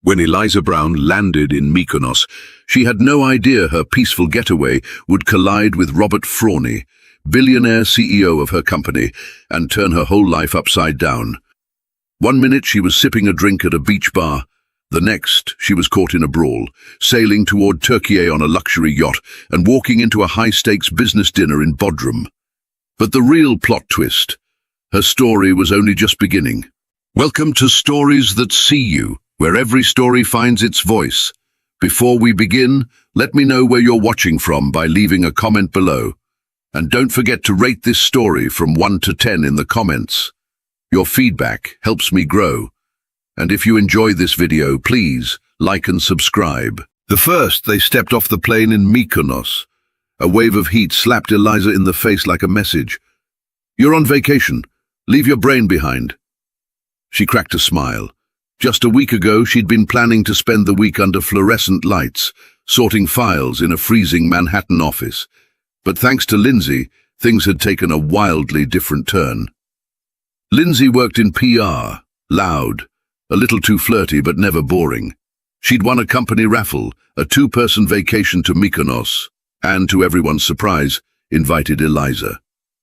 When Eliza Brown landed in Mykonos, she had no idea her peaceful getaway would collide with Robert Frawny, billionaire CEO of her company, and turn her whole life upside down. One minute she was sipping a drink at a beach bar. The next, she was caught in a brawl, sailing toward Turkey on a luxury yacht and walking into a high-stakes business dinner in Bodrum. But the real plot twist, her story was only just beginning. Welcome to Stories That See You, where every story finds its voice. Before we begin, let me know where you're watching from by leaving a comment below. And don't forget to rate this story from 1 to 10 in the comments. Your feedback helps me grow. And if you enjoy this video, please like and subscribe. First, they stepped off the plane in Mykonos. A wave of heat slapped Eliza in the face like a message. "You're on vacation. Leave your brain behind." She cracked a smile. Just a week ago, she'd been planning to spend the week under fluorescent lights, sorting files in a freezing Manhattan office. But thanks to Lindsay, things had taken a wildly different turn. Lindsay worked in PR, loud, a little too flirty but never boring. She'd won a company raffle, a 2-person vacation to Mykonos, and, to everyone's surprise, invited Eliza.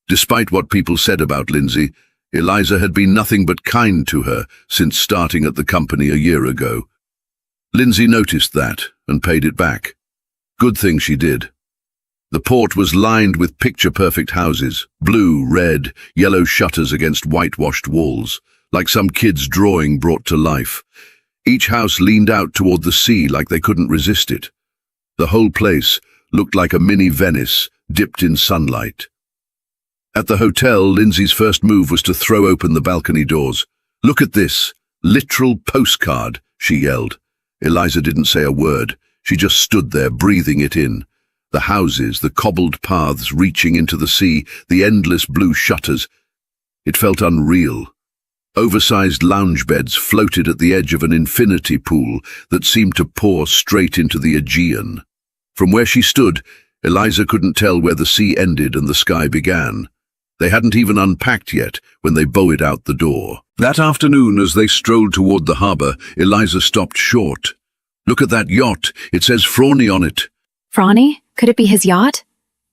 Despite what people said about Lindsay, Eliza had been nothing but kind to her since starting at the company a year ago. Lindsay noticed that and paid it back. Good thing she did. The port was lined with picture-perfect houses, blue, red, yellow shutters against whitewashed walls, like some kid's drawing brought to life. Each house leaned out toward the sea like they couldn't resist it. The whole place looked like a mini Venice dipped in sunlight. At the hotel, Lindsay's first move was to throw open the balcony doors. "Look at this, literal postcard," she yelled. Eliza didn't say a word. She just stood there, breathing it in. The houses, the cobbled paths reaching into the sea, the endless blue shutters. It felt unreal. Oversized lounge beds floated at the edge of an infinity pool that seemed to pour straight into the Aegean. From where she stood, Eliza couldn't tell where the sea ended and the sky began. They hadn't even unpacked yet when they bowed out the door. That afternoon, as they strolled toward the harbor, Eliza stopped short. "Look at that yacht. It says Frawny on it." Frawny? Could it be his yacht?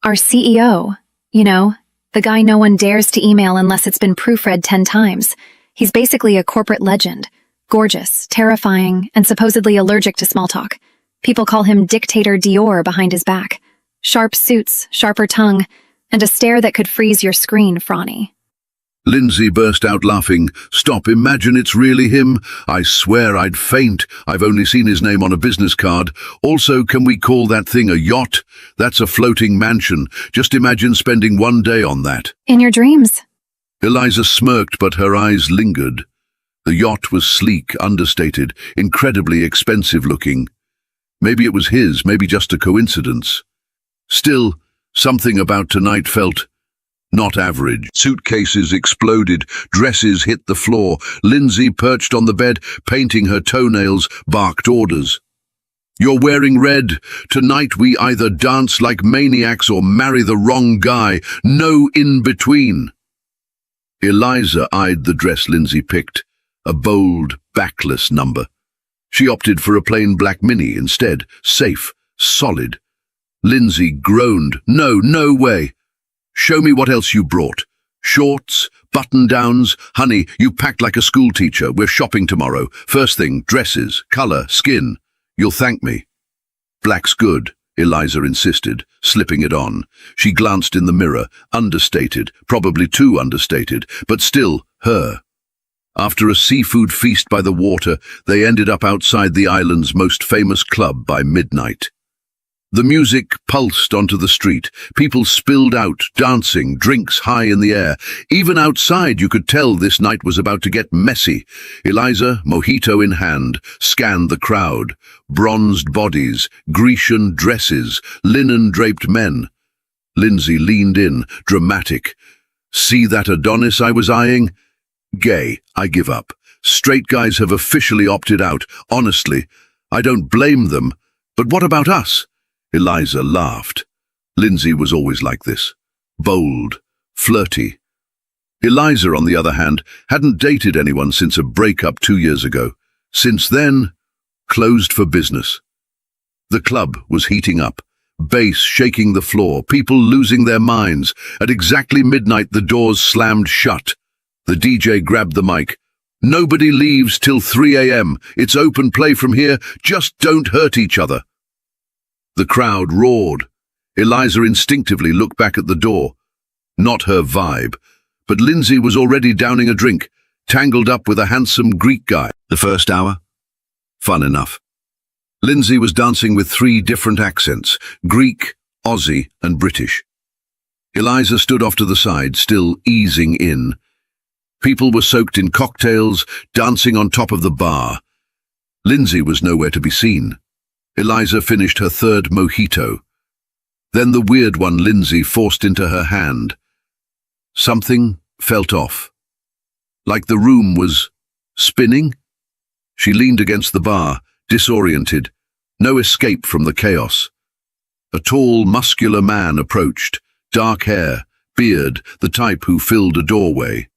Our CEO. You know, the guy no one dares to email unless it's been proofread 10 times. He's basically a corporate legend. Gorgeous, terrifying, and supposedly allergic to small talk. People call him Dictator Dior behind his back. Sharp suits, sharper tongue, and a stare that could freeze your screen, Frawny. Lindsay burst out laughing. "Stop, imagine it's really him. I swear I'd faint. I've only seen his name on a business card. Also, can we call that thing a yacht? That's a floating mansion. Just imagine spending one day on that." In your dreams. Eliza smirked, but her eyes lingered. The yacht was sleek, understated, incredibly expensive looking. Maybe it was his, maybe just a coincidence. Still, something about tonight felt not average. Suitcases exploded, dresses hit the floor. Lindsay, perched on the bed, painting her toenails, barked orders. "You're wearing red. Tonight we either dance like maniacs or marry the wrong guy. No in between." Eliza eyed the dress Lindsay picked, a bold, backless number. She opted for a plain black mini instead, safe, solid. Lindsay groaned. No way. "Show me what else you brought. Shorts, button-downs. Honey, you packed like a schoolteacher. We're shopping tomorrow. First thing, dresses, color, skin. You'll thank me." "Black's good," Eliza insisted, slipping it on. She glanced in the mirror, understated, probably too understated, but still her. After a seafood feast by the water, they ended up outside the island's most famous club by midnight. The music pulsed onto the street. People spilled out, dancing, drinks high in the air. Even outside, you could tell this night was about to get messy. Eliza, mojito in hand, scanned the crowd. Bronzed bodies, Grecian dresses, linen-draped men. Lindsay leaned in, dramatic. "See that Adonis I was eyeing? Gay, I give up. Straight guys have officially opted out. Honestly, I don't blame them. But what about us?" Eliza laughed. Lindsay was always like this. Bold, flirty. Eliza, on the other hand, hadn't dated anyone since a breakup 2 years ago. Since then, closed for business. The club was heating up, bass shaking the floor, people losing their minds. At exactly midnight, the doors slammed shut. The DJ grabbed the mic. "Nobody leaves till 3 a.m. It's open play from here. Just don't hurt each other." The crowd roared. Eliza instinctively looked back at the door. Not her vibe. But Lindsay was already downing a drink, tangled up with a handsome Greek guy. The first hour? Fun enough. Lindsay was dancing with 3 different accents: Greek, Aussie, and British. Eliza stood off to the side, still easing in. People were soaked in cocktails, dancing on top of the bar. Lindsay was nowhere to be seen. Eliza finished her 3rd mojito. Then the weird one Lindsay forced into her hand. Something felt off. Like the room was spinning. She leaned against the bar, disoriented. No escape from the chaos. A tall, muscular man approached, dark hair, beard, the type who filled a doorway.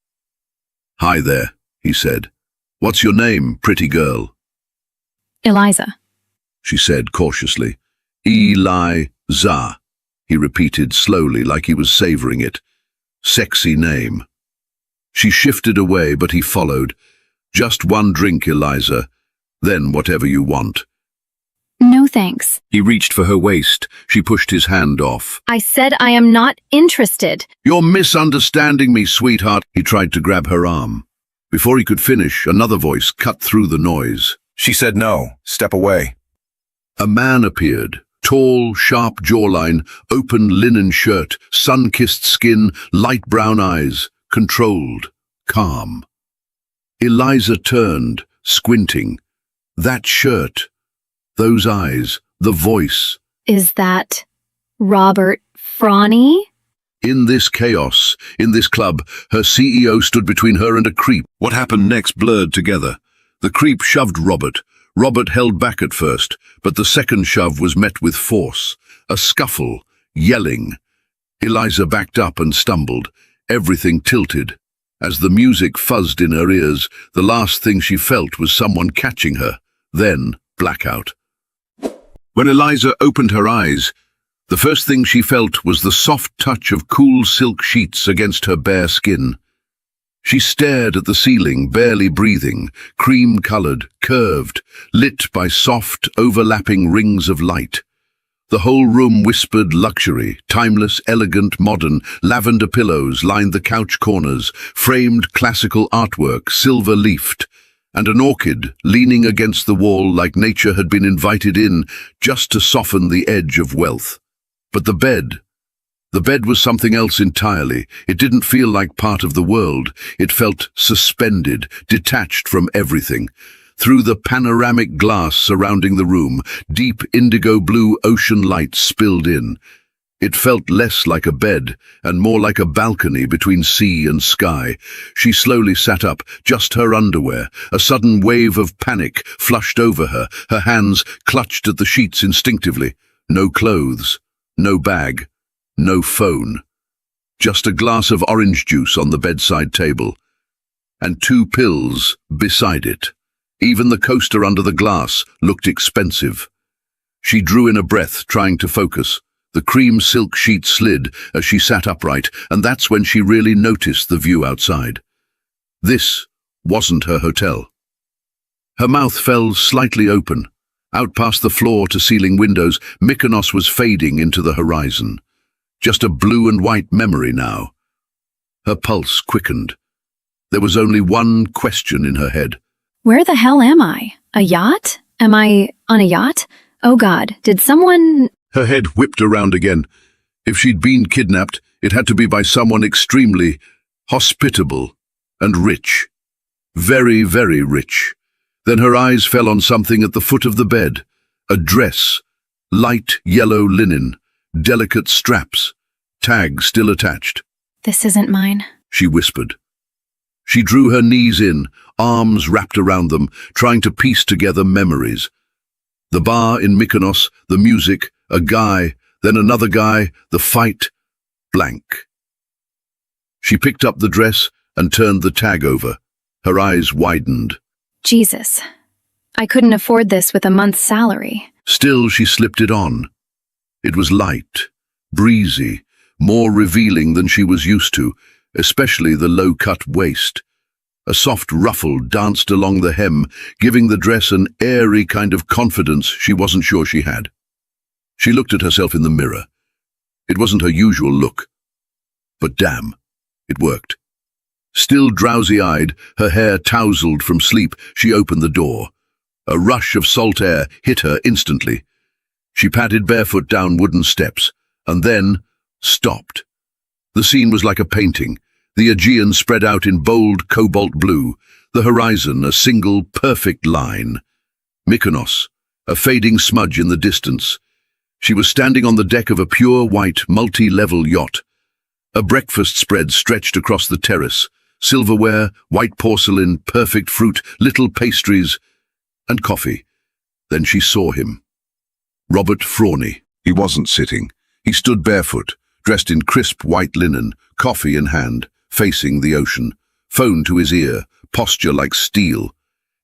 "Hi there," he said. "What's your name, pretty girl?" Eliza. She said cautiously. "Eliza," he repeated slowly like he was savoring it. Sexy name. She shifted away, but he followed. "Just one drink, Eliza. Then whatever you want." No thanks. He reached for her waist. She pushed his hand off. I said I am not interested. "You're misunderstanding me, sweetheart." He tried to grab her arm. Before he could finish, another voice cut through the noise. She said no. Step away. A man appeared. Tall, sharp jawline, open linen shirt, sun-kissed skin, light brown eyes, controlled, calm. Eliza turned, squinting. That shirt, those eyes, the voice. Is that Robert Frawny? In this chaos, in this club, her CEO stood between her and a creep. What happened next blurred together. The creep shoved Robert. Robert held back at first, but the second shove was met with force. A scuffle, yelling. Eliza backed up and stumbled. Everything tilted. As the music fuzzed in her ears, the last thing she felt was someone catching her. Then, blackout. When Eliza opened her eyes, the first thing she felt was the soft touch of cool silk sheets against her bare skin. She stared at the ceiling, barely breathing, cream-colored, curved, lit by soft, overlapping rings of light. The whole room whispered luxury, timeless, elegant, modern. Lavender pillows lined the couch corners, framed classical artwork, silver-leafed, and an orchid leaning against the wall like nature had been invited in just to soften the edge of wealth. But the bed was something else entirely. It didn't feel like part of the world. It felt suspended, detached from everything. Through the panoramic glass surrounding the room, deep indigo blue ocean light spilled in. It felt less like a bed and more like a balcony between sea and sky. She slowly sat up, just her underwear. A sudden wave of panic flushed over her. Her hands clutched at the sheets instinctively. No clothes, no bag, no phone. Just a glass of orange juice on the bedside table. And 2 pills beside it. Even the coaster under the glass looked expensive. She drew in a breath, trying to focus. The cream silk sheet slid as she sat upright, and that's when she really noticed the view outside. This wasn't her hotel. Her mouth fell slightly open. Out past the floor-to-ceiling windows, Mykonos was fading into the horizon. Just a blue and white memory now. Her pulse quickened. There was only one question in her head. Where the hell am I? A yacht? Am I on a yacht? Oh God, did someone... Her head whipped around again. If she'd been kidnapped, it had to be by someone extremely hospitable and rich. Very, very rich. Then her eyes fell on something at the foot of the bed. A dress, light yellow linen, delicate straps, tag still attached. This isn't mine. She whispered. She drew her knees in, arms wrapped around them, trying to piece together memories. The bar in Mykonos, the music, a guy, then another guy, the fight, blank. She picked up the dress and turned the tag over. Her eyes widened. Jesus. I couldn't afford this with a month's salary. Still, she slipped it on. It was light, breezy, more revealing than she was used to, especially the low-cut waist. A soft ruffle danced along the hem, giving the dress an airy kind of confidence she wasn't sure she had. She looked at herself in the mirror. It wasn't her usual look. But damn, it worked. Still drowsy-eyed, her hair tousled from sleep, she opened the door. A rush of salt air hit her instantly. She padded barefoot down wooden steps, and then stopped. The scene was like a painting. The Aegean spread out in bold cobalt blue, the horizon a single perfect line. Mykonos, a fading smudge in the distance. She was standing on the deck of a pure white multi-level yacht. A breakfast spread stretched across the terrace. Silverware, white porcelain, perfect fruit, little pastries, and coffee. Then she saw him. Robert Frawny. He wasn't sitting. He stood barefoot, dressed in crisp white linen, coffee in hand, facing the ocean, phone to his ear, posture like steel.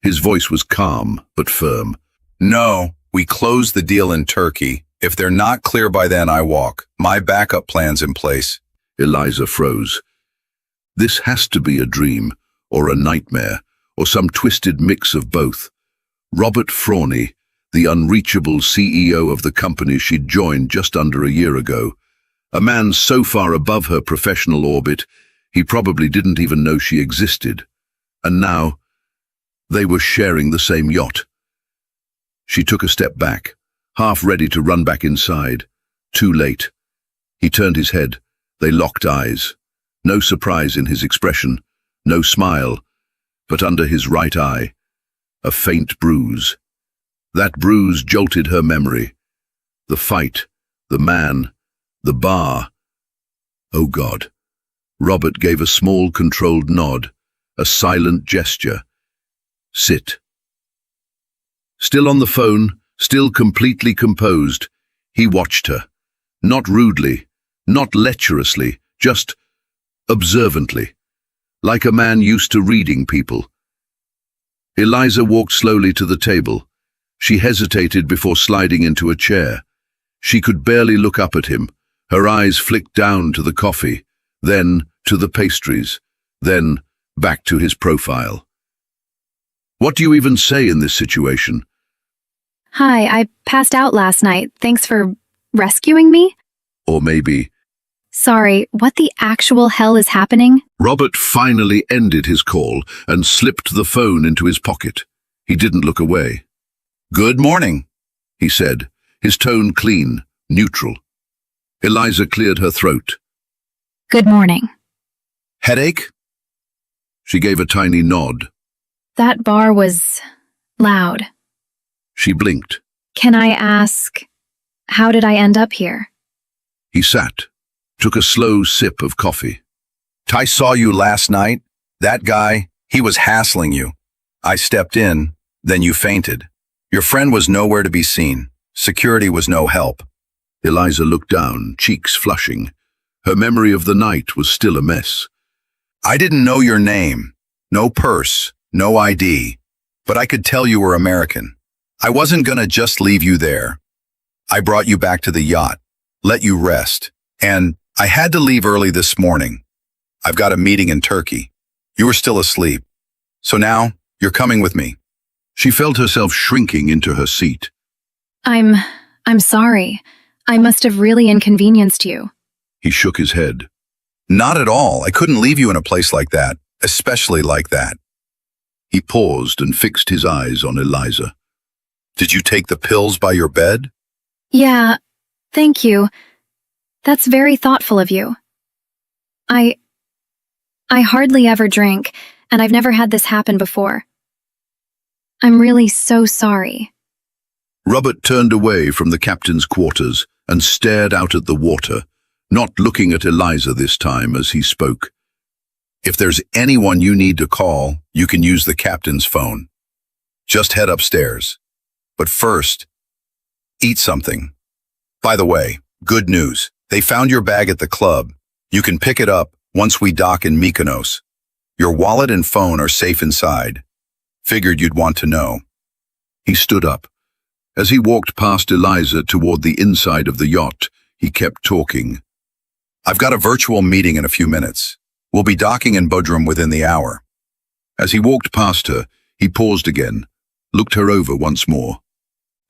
His voice was calm but firm. No, we closed the deal in Turkey. If they're not clear by then, I walk. My backup plan's in place. Eliza froze. This has to be a dream, or a nightmare, or some twisted mix of both. Robert Frawny, the unreachable CEO of the company she'd joined just under a year ago, a man so far above her professional orbit, he probably didn't even know she existed. And now, they were sharing the same yacht. She took a step back, half ready to run back inside. Too late. He turned his head. They locked eyes. No surprise in his expression, no smile, but under his right eye, a faint bruise. That bruise jolted her memory. The fight, the man, the bar. Oh God. Robert gave a small, controlled nod, a silent gesture. Sit. Still on the phone, still completely composed, he watched her. Not rudely, not lecherously, just observantly, like a man used to reading people. Eliza walked slowly to the table. She hesitated before sliding into a chair. She could barely look up at him. Her eyes flicked down to the coffee, then to the pastries, then back to his profile. What do you even say in this situation? Hi, I passed out last night. Thanks for rescuing me? Or maybe, Sorry, what the actual hell is happening? Robert finally ended his call and slipped the phone into his pocket. He didn't look away. Good morning. He said, his tone clean, neutral. Eliza cleared her throat. Good morning. Headache? She gave a tiny nod. That bar was loud. She blinked. Can I ask, how did I end up here? He sat, took a slow sip of coffee. I saw you last night. That guy, he was hassling you. I stepped in, then you fainted. Your friend was nowhere to be seen. Security was no help. Eliza looked down, cheeks flushing. Her memory of the night was still a mess. I didn't know your name. No purse, no ID. But I could tell you were American. I wasn't gonna just leave you there. I brought you back to the yacht, let you rest. And I had to leave early this morning. I've got a meeting in Turkey. You were still asleep. So now, you're coming with me. She felt herself shrinking into her seat. I'm sorry. I must have really inconvenienced you. He shook his head. Not at all. I couldn't leave you in a place like that, especially like that. He paused and fixed his eyes on Eliza. Did you take the pills by your bed? Yeah, thank you. That's very thoughtful of you. I hardly ever drink, and I've never had this happen before. I'm really so sorry. Robert turned away from the captain's quarters and stared out at the water, not looking at Eliza this time as he spoke. If there's anyone you need to call, you can use the captain's phone. Just head upstairs. But first, eat something. By the way, good news. They found your bag at the club. You can pick it up once we dock in Mykonos. Your wallet and phone are safe inside. Figured you'd want to know. He stood up. As he walked past Eliza toward the inside of the yacht, he kept talking. I've got a virtual meeting in a few minutes. We'll be docking in Bodrum within the hour. As he walked past her, he paused again, looked her over once more.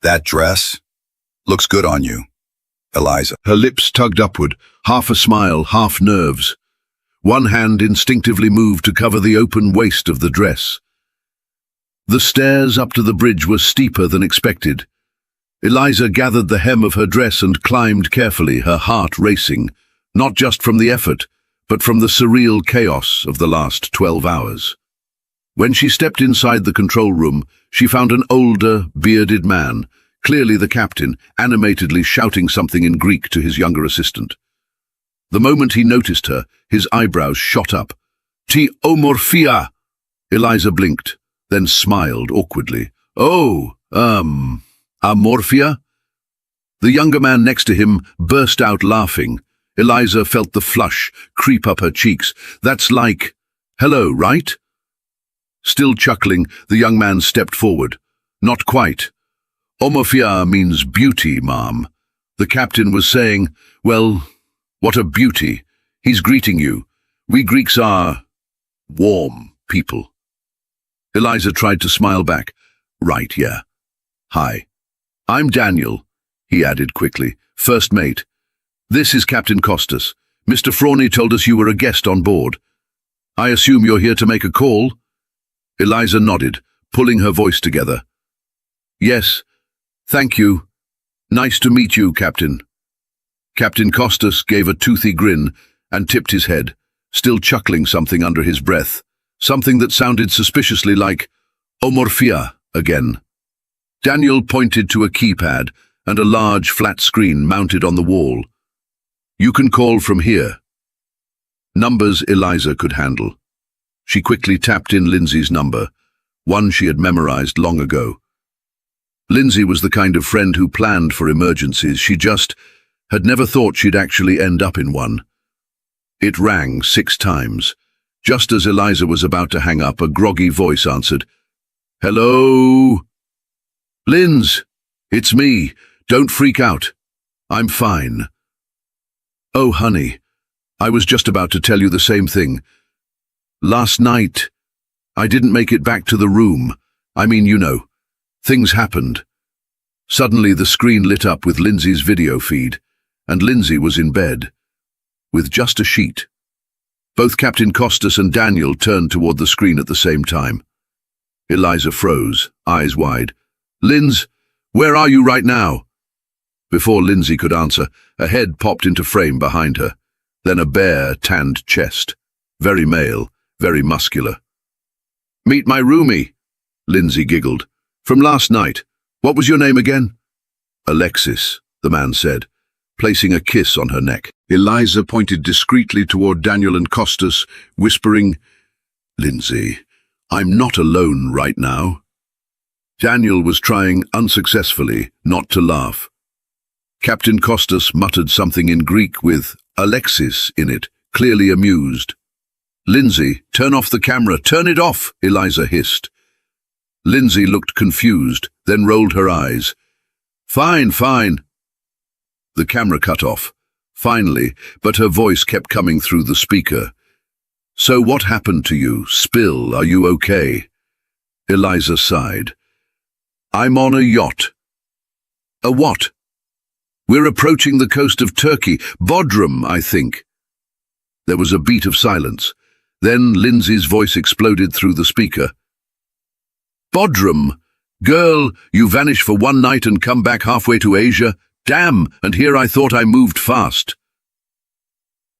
That dress looks good on you, Eliza. Her lips tugged upward, half a smile, half nerves. One hand instinctively moved to cover the open waist of the dress. The stairs up to the bridge were steeper than expected. Eliza gathered the hem of her dress and climbed carefully, her heart racing, not just from the effort, but from the surreal chaos of the last 12 hours. When she stepped inside the control room, she found an older, bearded man, clearly the captain, animatedly shouting something in Greek to his younger assistant. The moment he noticed her, his eyebrows shot up. "Ti omorphia!" Eliza blinked, then smiled awkwardly. "Oh, amorphia?" The younger man next to him burst out laughing. Eliza felt the flush creep up her cheeks. "That's like, hello, right?" Still chuckling, the young man stepped forward. "Not quite. Omorphia means beauty, ma'am." The captain was saying, "Well, what a beauty. He's greeting you. We Greeks are warm people." Eliza tried to smile back. "Right, yeah. Hi. I'm Daniel," he added quickly. "First mate. This is Captain Costas. Mr. Frawley told us you were a guest on board. I assume you're here to make a call?" Eliza nodded, pulling her voice together. "Yes, thank you. Nice to meet you, Captain." Captain Costas gave a toothy grin and tipped his head, still chuckling something under his breath, something that sounded suspiciously like omorphia again. Daniel pointed to a keypad and a large flat screen mounted on the wall. "You can call from here." Numbers Eliza could handle. She quickly tapped in Lindsay's number, one she had memorized long ago. Lindsay was the kind of friend who planned for emergencies. She just had never thought she'd actually end up in one. It rang 6 times. Just as Eliza was about to hang up, a groggy voice answered. "Hello? Linz, it's me. Don't freak out. I'm fine." "Oh, honey, I was just about to tell you the same thing. Last night, I didn't make it back to the room. I mean, you know, things happened." Suddenly the screen lit up with Lindsay's video feed, and Lindsay was in bed, with just a sheet. Both Captain Costas and Daniel turned toward the screen at the same time. Eliza froze, eyes wide. "Linz, where are you right now?" Before Lindsay could answer, a head popped into frame behind her, then a bare, tanned chest, very male, very muscular. "Meet my roomie," Lindsay giggled. "From last night. What was your name again?" "Alexis," the man said, placing a kiss on her neck. Eliza pointed discreetly toward Daniel and Costas, whispering, "Lindsay, I'm not alone right now." Daniel was trying unsuccessfully not to laugh. Captain Costas muttered something in Greek with Alexis in it, clearly amused. "Lindsay, turn off the camera. Turn it off," Eliza hissed. Lindsay looked confused, then rolled her eyes. "Fine, fine." The camera cut off, finally, but her voice kept coming through the speaker. "So what happened to you? Spill, are you okay?" Eliza sighed. "I'm on a yacht." "A what?" "We're approaching the coast of Turkey, Bodrum, I think." There was a beat of silence. Then Lindsay's voice exploded through the speaker. "Bodrum? Girl, you vanish for one night and come back halfway to Asia? Damn, and here I thought I moved fast."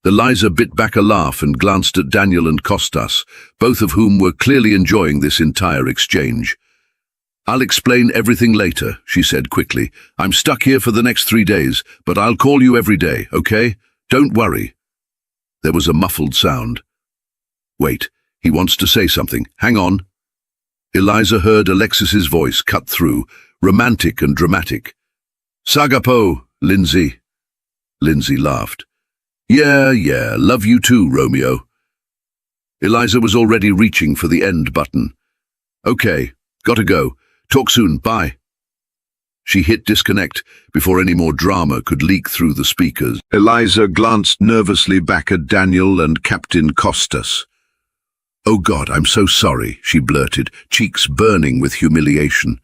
Eliza bit back a laugh and glanced at Daniel and Costas, both of whom were clearly enjoying this entire exchange. "I'll explain everything later," she said quickly. "I'm stuck here for the next 3 days, but I'll call you every day, okay? Don't worry." There was a muffled sound. "Wait, he wants to say something. Hang on." Eliza heard Alexis's voice cut through, romantic and dramatic. "Sagapo, Lindsay." Lindsay laughed. Yeah, love you too, Romeo." Eliza was already reaching for the end button. "Okay, gotta go. Talk soon, bye. She hit disconnect before any more drama could leak through the speakers. Eliza glanced nervously back at Daniel and Captain Costas. "Oh God, I'm so sorry," she blurted, cheeks burning with humiliation.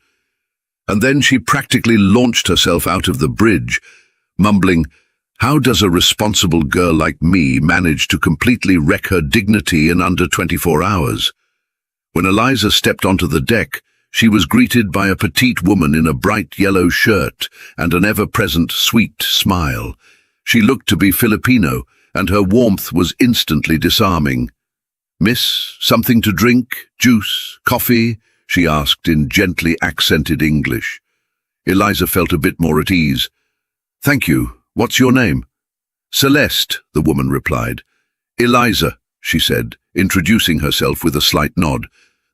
And then she practically launched herself out of the bridge, mumbling, "How does a responsible girl like me manage to completely wreck her dignity in under 24 hours? When Eliza stepped onto the deck, she was greeted by a petite woman in a bright yellow shirt and an ever-present sweet smile. She looked to be Filipino, and her warmth was instantly disarming. "Miss, something to drink? Juice? Coffee?" she asked in gently accented English. Eliza felt a bit more at ease. "Thank you. What's your name?" "Celeste," the woman replied. "Eliza," she said, introducing herself with a slight nod.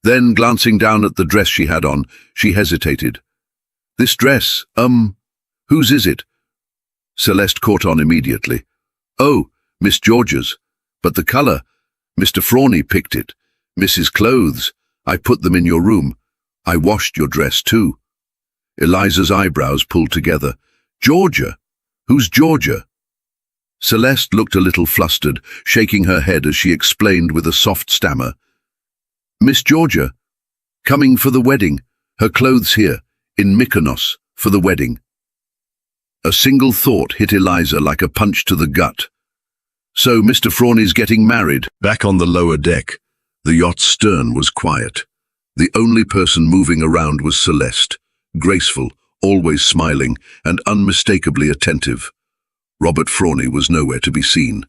Then, glancing down at the dress she had on, she hesitated. "This dress, whose is it?" Celeste caught on immediately. "Oh, Miss George's. But the colour, Mr. Frawley picked it. Mrs. Clothes. I put them in your room. I washed your dress too." Eliza's eyebrows pulled together. "Georgia? Who's Georgia?" Celeste looked a little flustered, shaking her head as she explained with a soft stammer. "Miss Georgia, coming for the wedding. Her clothes here, in Mykonos, for the wedding." A single thought hit Eliza like a punch to the gut. "So Mr. Frawley's getting married." Back on the lower deck, the yacht's stern was quiet. The only person moving around was Celeste, graceful, always smiling, and unmistakably attentive. Robert Frawley was nowhere to be seen.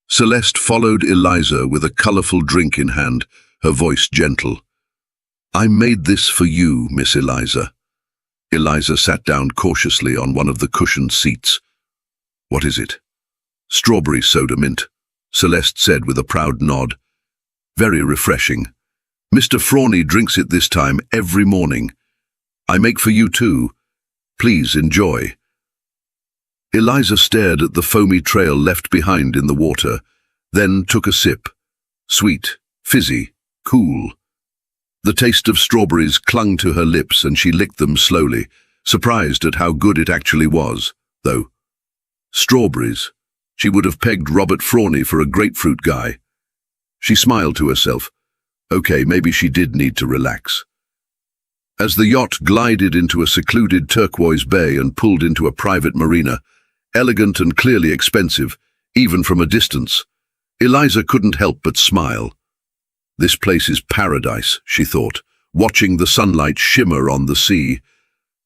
Celeste followed Eliza with a colourful drink in hand, her voice gentle. "I made this for you, Miss Eliza." Eliza sat down cautiously on one of the cushioned seats. "What is it?" "Strawberry soda mint," Celeste said with a proud nod. "Very refreshing. Mr. Frawley drinks it this time every morning. I make for you too. Please enjoy." Eliza stared at the foamy trail left behind in the water, then took a sip. Sweet, fizzy, cool. The taste of strawberries clung to her lips and she licked them slowly, surprised at how good it actually was, though. Strawberries. She would have pegged Robert Frawley for a grapefruit guy. She smiled to herself. Okay, maybe she did need to relax. As the yacht glided into a secluded turquoise bay and pulled into a private marina, elegant and clearly expensive, even from a distance, Eliza couldn't help but smile. This place is paradise, she thought, watching the sunlight shimmer on the sea.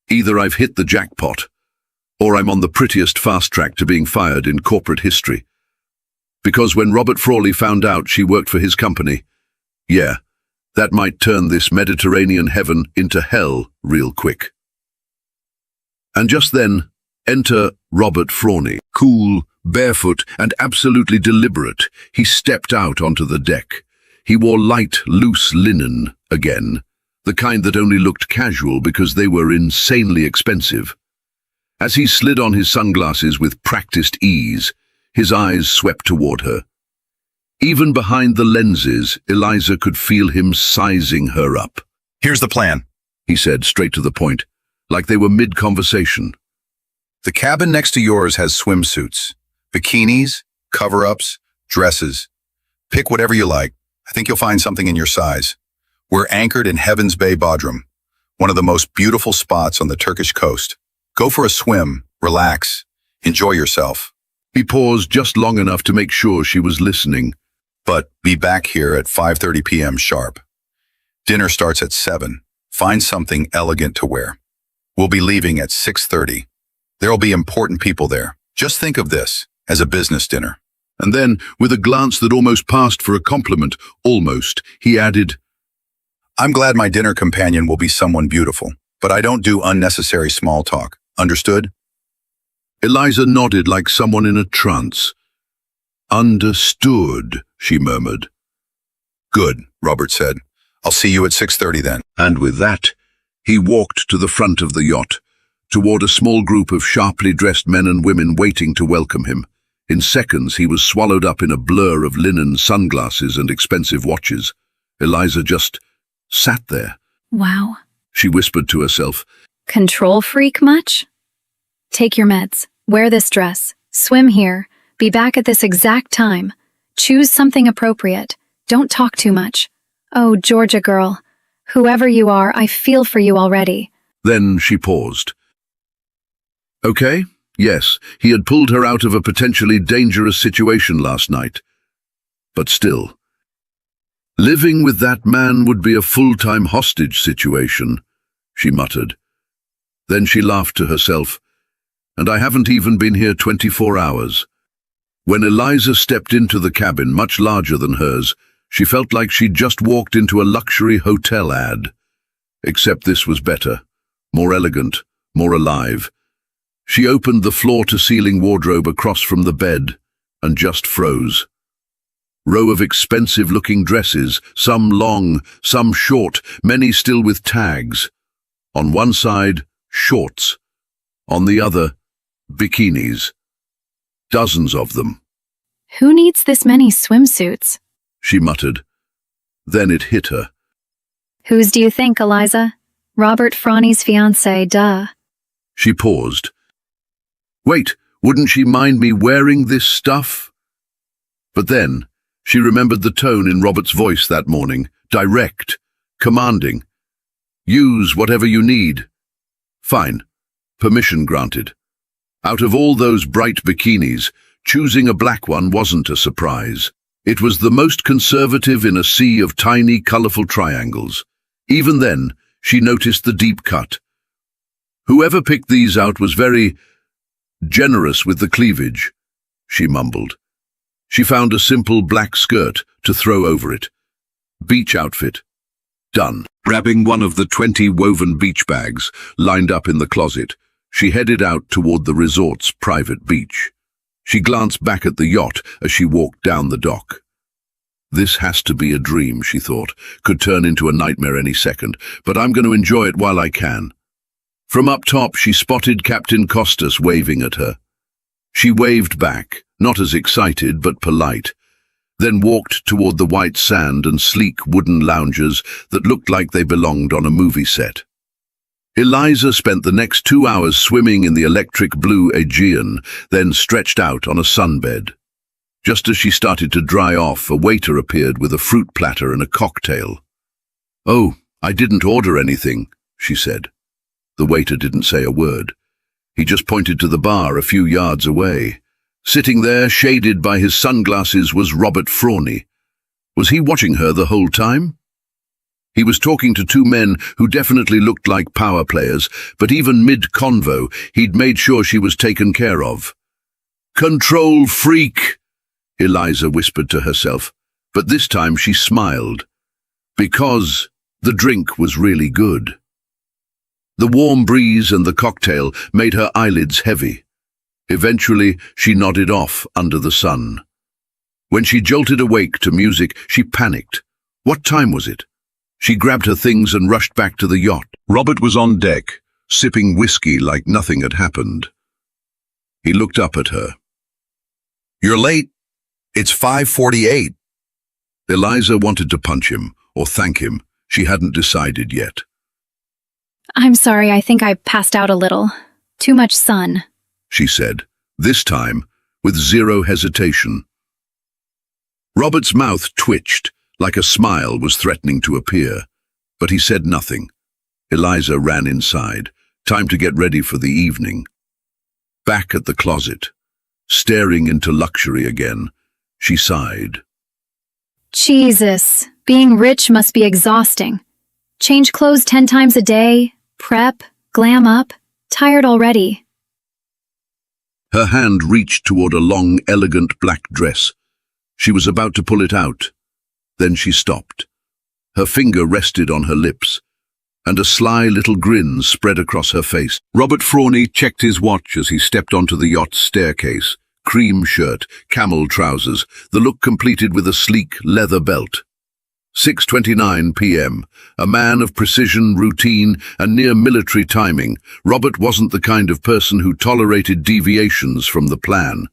Either I've hit the jackpot, or I'm on the prettiest fast track to being fired in corporate history. Because when Robert Frawley found out she worked for his company, yeah, that might turn this Mediterranean heaven into hell real quick. And just then, enter Robert Frawley. Cool, barefoot, and absolutely deliberate, he stepped out onto the deck. He wore light, loose linen, again, the kind that only looked casual because they were insanely expensive. As he slid on his sunglasses with practiced ease, his eyes swept toward her. Even behind the lenses, Eliza could feel him sizing her up. "Here's the plan," he said, straight to the point, like they were mid-conversation. "The cabin next to yours has swimsuits, bikinis, cover-ups, dresses. Pick whatever you like. I think you'll find something in your size. We're anchored in Heaven's Bay, Bodrum, one of the most beautiful spots on the Turkish coast. Go for a swim, relax, enjoy yourself." He paused just long enough to make sure she was listening. "But be back here at 5:30 p.m. sharp. Dinner starts at 7. Find something elegant to wear. We'll be leaving at 6:30. There'll be important people there. Just think of this as a business dinner." And then, with a glance that almost passed for a compliment, he added, "I'm glad my dinner companion will be someone beautiful, but I don't do unnecessary small talk. Understood?" Eliza nodded like someone in a trance. "Understood," she murmured. "Good," Robert said. "I'll see you at 6:30 then." And with that, he walked to the front of the yacht, toward a small group of sharply dressed men and women waiting to welcome him. In seconds, he was swallowed up in a blur of linen, sunglasses, and expensive watches. Eliza just sat there. Wow, she whispered to herself. Control freak much? Take your meds. Wear this dress. Swim here. Be back at this exact time. Choose something appropriate. Don't talk too much. Oh, Georgia girl. Whoever you are, I feel for you already. Then she paused. Okay, yes, he had pulled her out of a potentially dangerous situation last night. But still, living with that man would be a full-time hostage situation, she muttered. Then she laughed to herself. And I haven't even been here 24 hours. When Eliza stepped into the cabin, much larger than hers, she felt like she'd just walked into a luxury hotel ad. Except this was better, more elegant, more alive. She opened the floor-to-ceiling wardrobe across from the bed and just froze. Row of expensive-looking dresses, some long, some short, many still with tags. On one side, shorts. On the other, bikinis. Dozens of them. Who needs this many swimsuits? She muttered. Then it hit her. Whose do you think, Eliza? Robert Franny's fiancée, duh. She paused. Wait, wouldn't she mind me wearing this stuff? But then, she remembered the tone in Robert's voice that morning, direct, commanding. Use whatever you need. Fine. Permission granted. Out of all those bright bikinis, choosing a black one wasn't a surprise. It was the most conservative in a sea of tiny, colorful triangles. Even then, she noticed the deep cut. Whoever picked these out was very generous with the cleavage, she mumbled. She found a simple black skirt to throw over it. Beach outfit. Done. Grabbing one of the 20 woven beach bags lined up in the closet, she headed out toward the resort's private beach. She glanced back at the yacht as she walked down the dock. This has to be a dream, she thought. Could turn into a nightmare any second, but I'm going to enjoy it while I can. From up top, she spotted Captain Costas waving at her. She waved back, not as excited but polite, then walked toward the white sand and sleek wooden lounges that looked like they belonged on a movie set. Eliza spent the next 2 hours swimming in the electric blue Aegean, then stretched out on a sunbed. Just as she started to dry off, a waiter appeared with a fruit platter and a cocktail. "Oh, I didn't order anything," she said. The waiter didn't say a word. He just pointed to the bar a few yards away. Sitting there, shaded by his sunglasses, was Robert Franny. Was he watching her the whole time? He was talking to two men who definitely looked like power players, but even mid-convo, he'd made sure she was taken care of. "Control freak," Eliza whispered to herself, but this time she smiled, because the drink was really good. The warm breeze and the cocktail made her eyelids heavy. Eventually, she nodded off under the sun. When she jolted awake to music, she panicked. What time was it? She grabbed her things and rushed back to the yacht. Robert was on deck, sipping whiskey like nothing had happened. He looked up at her. "You're late. It's 5:48. Eliza wanted to punch him or thank him. She hadn't decided yet. I'm sorry, I think I passed out a little. Too much sun. She said, this time with zero hesitation. Robert's mouth twitched, like a smile was threatening to appear, but he said nothing. Eliza ran inside, time to get ready for the evening. Back at the closet, staring into luxury again, she sighed. Jesus, being rich must be exhausting. Change clothes 10 times a day, prep, glam up, tired already. Her hand reached toward a long, elegant black dress. She was about to pull it out. Then she stopped. Her finger rested on her lips, and a sly little grin spread across her face. Robert Franny checked his watch as he stepped onto the yacht's staircase. Cream shirt, camel trousers, the look completed with a sleek leather belt. 6:29 p.m. A man of precision, routine, and near military timing, Robert wasn't the kind of person who tolerated deviations from the plan.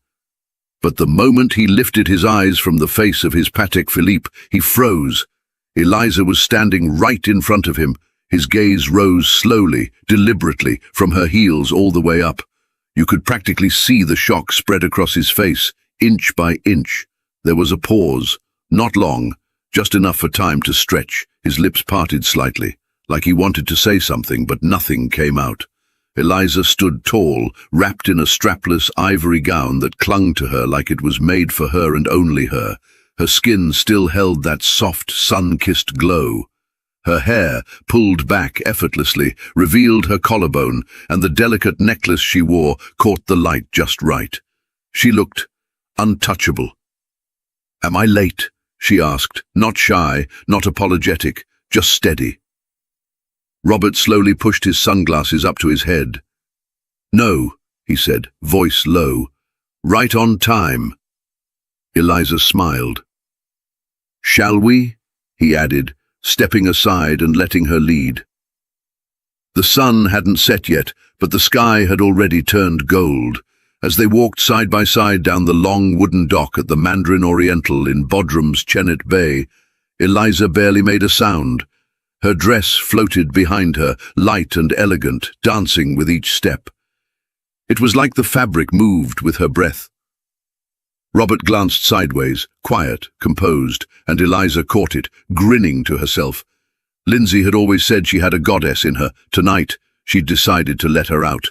But the moment he lifted his eyes from the face of his Patek Philippe, he froze. Eliza was standing right in front of him, His gaze rose slowly, deliberately, from her heels all the way up. You could practically see the shock spread across his face, inch by inch. There was a pause, not long, just enough for time to stretch. His lips parted slightly, like he wanted to say something, but nothing came out. Eliza stood tall, wrapped in a strapless ivory gown that clung to her like it was made for her and only her. Her skin still held that soft, sun-kissed glow. Her hair, pulled back effortlessly, revealed her collarbone, and the delicate necklace she wore caught the light just right. She looked untouchable. "Am I late?" she asked, not shy, not apologetic, just steady. Robert slowly pushed his sunglasses up to his head. "No," he said, voice low. "Right on time." Eliza smiled. "Shall we?" he added, stepping aside and letting her lead. The sun hadn't set yet, but the sky had already turned gold. As they walked side by side down the long wooden dock at the Mandarin Oriental in Bodrum's Chenet Bay, Eliza barely made a sound. Her dress floated behind her, light and elegant, dancing with each step. It was like the fabric moved with her breath. Robert glanced sideways, quiet, composed, and Eliza caught it, grinning to herself. Lindsay had always said she had a goddess in her. Tonight, she'd decided to let her out.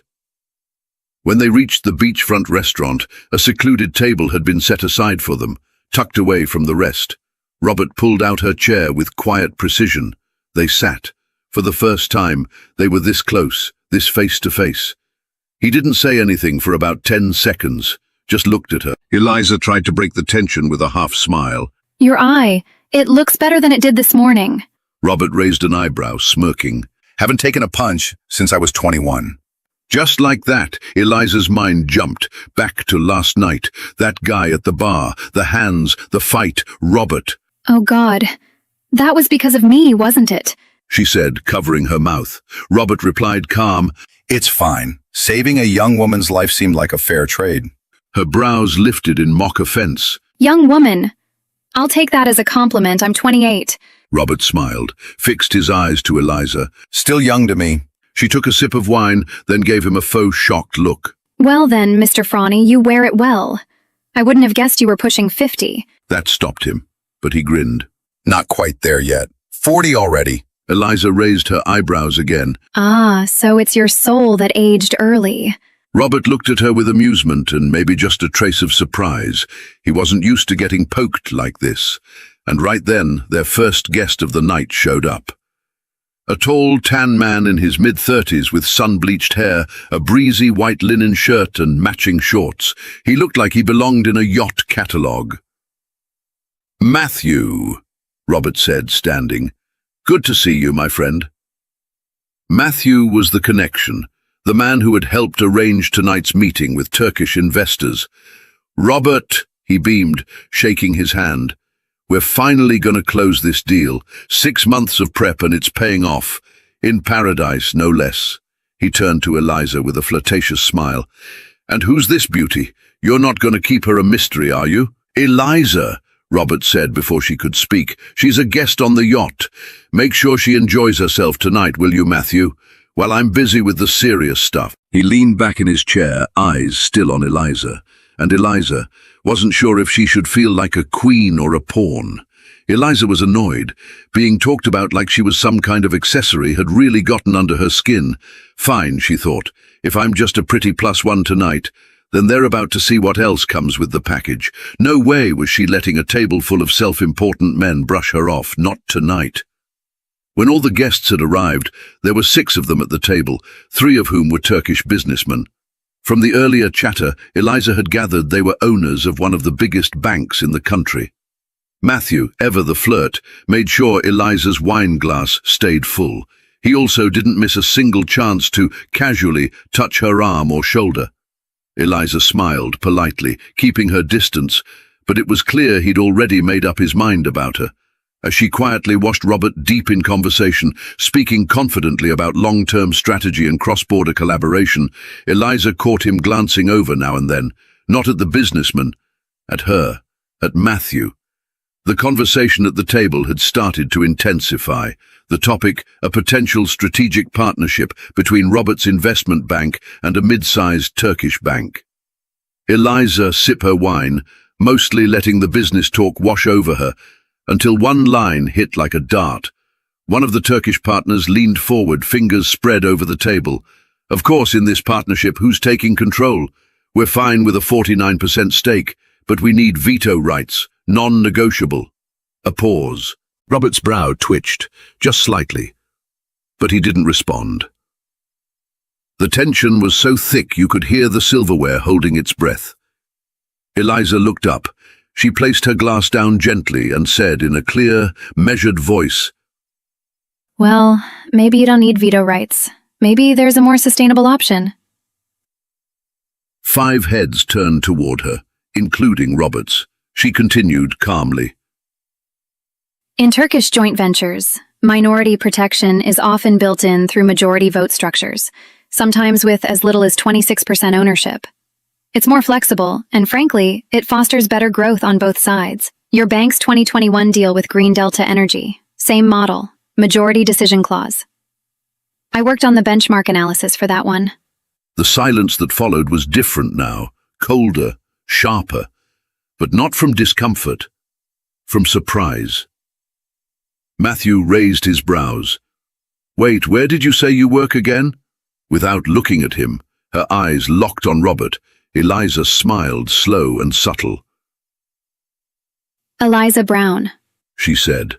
When they reached the beachfront restaurant, a secluded table had been set aside for them, tucked away from the rest. Robert pulled out her chair with quiet precision. They sat. For the first time, they were this close, this face-to-face. He didn't say anything for about 10 seconds, just looked at her. Eliza tried to break the tension with a half smile. Your eye. It looks better than it did this morning. Robert raised an eyebrow, smirking. Haven't taken a punch since I was 21. Just like that, Eliza's mind jumped back to last night. That guy at the bar, the hands, the fight, Robert. Oh God. That was because of me, wasn't it? She said, covering her mouth. Robert replied calm. It's fine. Saving a young woman's life seemed like a fair trade. Her brows lifted in mock offense. Young woman. I'll take that as a compliment. I'm 28. Robert smiled, fixed his eyes to Eliza. Still young to me. She took a sip of wine, then gave him a faux shocked look. Well then, Mr. Frawny, you wear it well. I wouldn't have guessed you were pushing 50. That stopped him, but he grinned. Not quite there yet. 40 already. Eliza raised her eyebrows again. Ah, so it's your soul that aged early. Robert looked at her with amusement and maybe just a trace of surprise. He wasn't used to getting poked like this. And right then, their first guest of the night showed up. A tall, tan man in his mid-30s with sun-bleached hair, a breezy white linen shirt and matching shorts. He looked like he belonged in a yacht catalogue. "Matthew," Robert said, standing. "Good to see you, my friend." Matthew was the connection, the man who had helped arrange tonight's meeting with Turkish investors. "Robert," he beamed, shaking his hand. "We're finally going to close this deal. 6 months of prep and it's paying off. In paradise, no less." He turned to Eliza with a flirtatious smile. "And who's this beauty? You're not going to keep her a mystery, are you?" "Eliza," Robert said before she could speak. "She's a guest on the yacht. Make sure she enjoys herself tonight, will you, Matthew? While I'm busy with the serious stuff." He leaned back in his chair, eyes still on Eliza. And Eliza wasn't sure if she should feel like a queen or a pawn. Eliza was annoyed. Being talked about like she was some kind of accessory had really gotten under her skin. Fine, she thought. If I'm just a pretty +1 tonight, then they're about to see what else comes with the package. No way was she letting a table full of self-important men brush her off, not tonight. When all the guests had arrived, there were 6 of them at the table, 3 of whom were Turkish businessmen. From the earlier chatter, Eliza had gathered they were owners of one of the biggest banks in the country. Matthew, ever the flirt, made sure Eliza's wine glass stayed full. He also didn't miss a single chance to casually touch her arm or shoulder. Eliza smiled politely, keeping her distance, but it was clear he'd already made up his mind about her. As she quietly watched Robert deep in conversation, speaking confidently about long-term strategy and cross-border collaboration, Eliza caught him glancing over now and then, not at the businessman, at her, at Matthew. The conversation at the table had started to intensify. The topic, a potential strategic partnership between Robert's investment bank and a mid-sized Turkish bank. Eliza sipped her wine, mostly letting the business talk wash over her, until one line hit like a dart. One of the Turkish partners leaned forward, fingers spread over the table. Of course, in this partnership, who's taking control? We're fine with a 49% stake, but we need veto rights, non-negotiable. A pause. Robert's brow twitched, just slightly, but he didn't respond. The tension was so thick you could hear the silverware holding its breath. Eliza looked up. She placed her glass down gently and said in a clear, measured voice, Well, maybe you don't need veto rights. Maybe there's a more sustainable option. 5 heads turned toward her, including Robert's. She continued calmly. In Turkish joint ventures, minority protection is often built in through majority vote structures, sometimes with as little as 26% ownership. It's more flexible, and frankly, it fosters better growth on both sides. Your bank's 2021 deal with Green Delta Energy, same model, majority decision clause. I worked on the benchmark analysis for that one. The silence that followed was different now, colder, sharper, but not from discomfort, from surprise. Matthew raised his brows. Wait, where did you say you work again? Without looking at him, her eyes locked on Robert. Eliza smiled, slow and subtle. Eliza Brown, She said.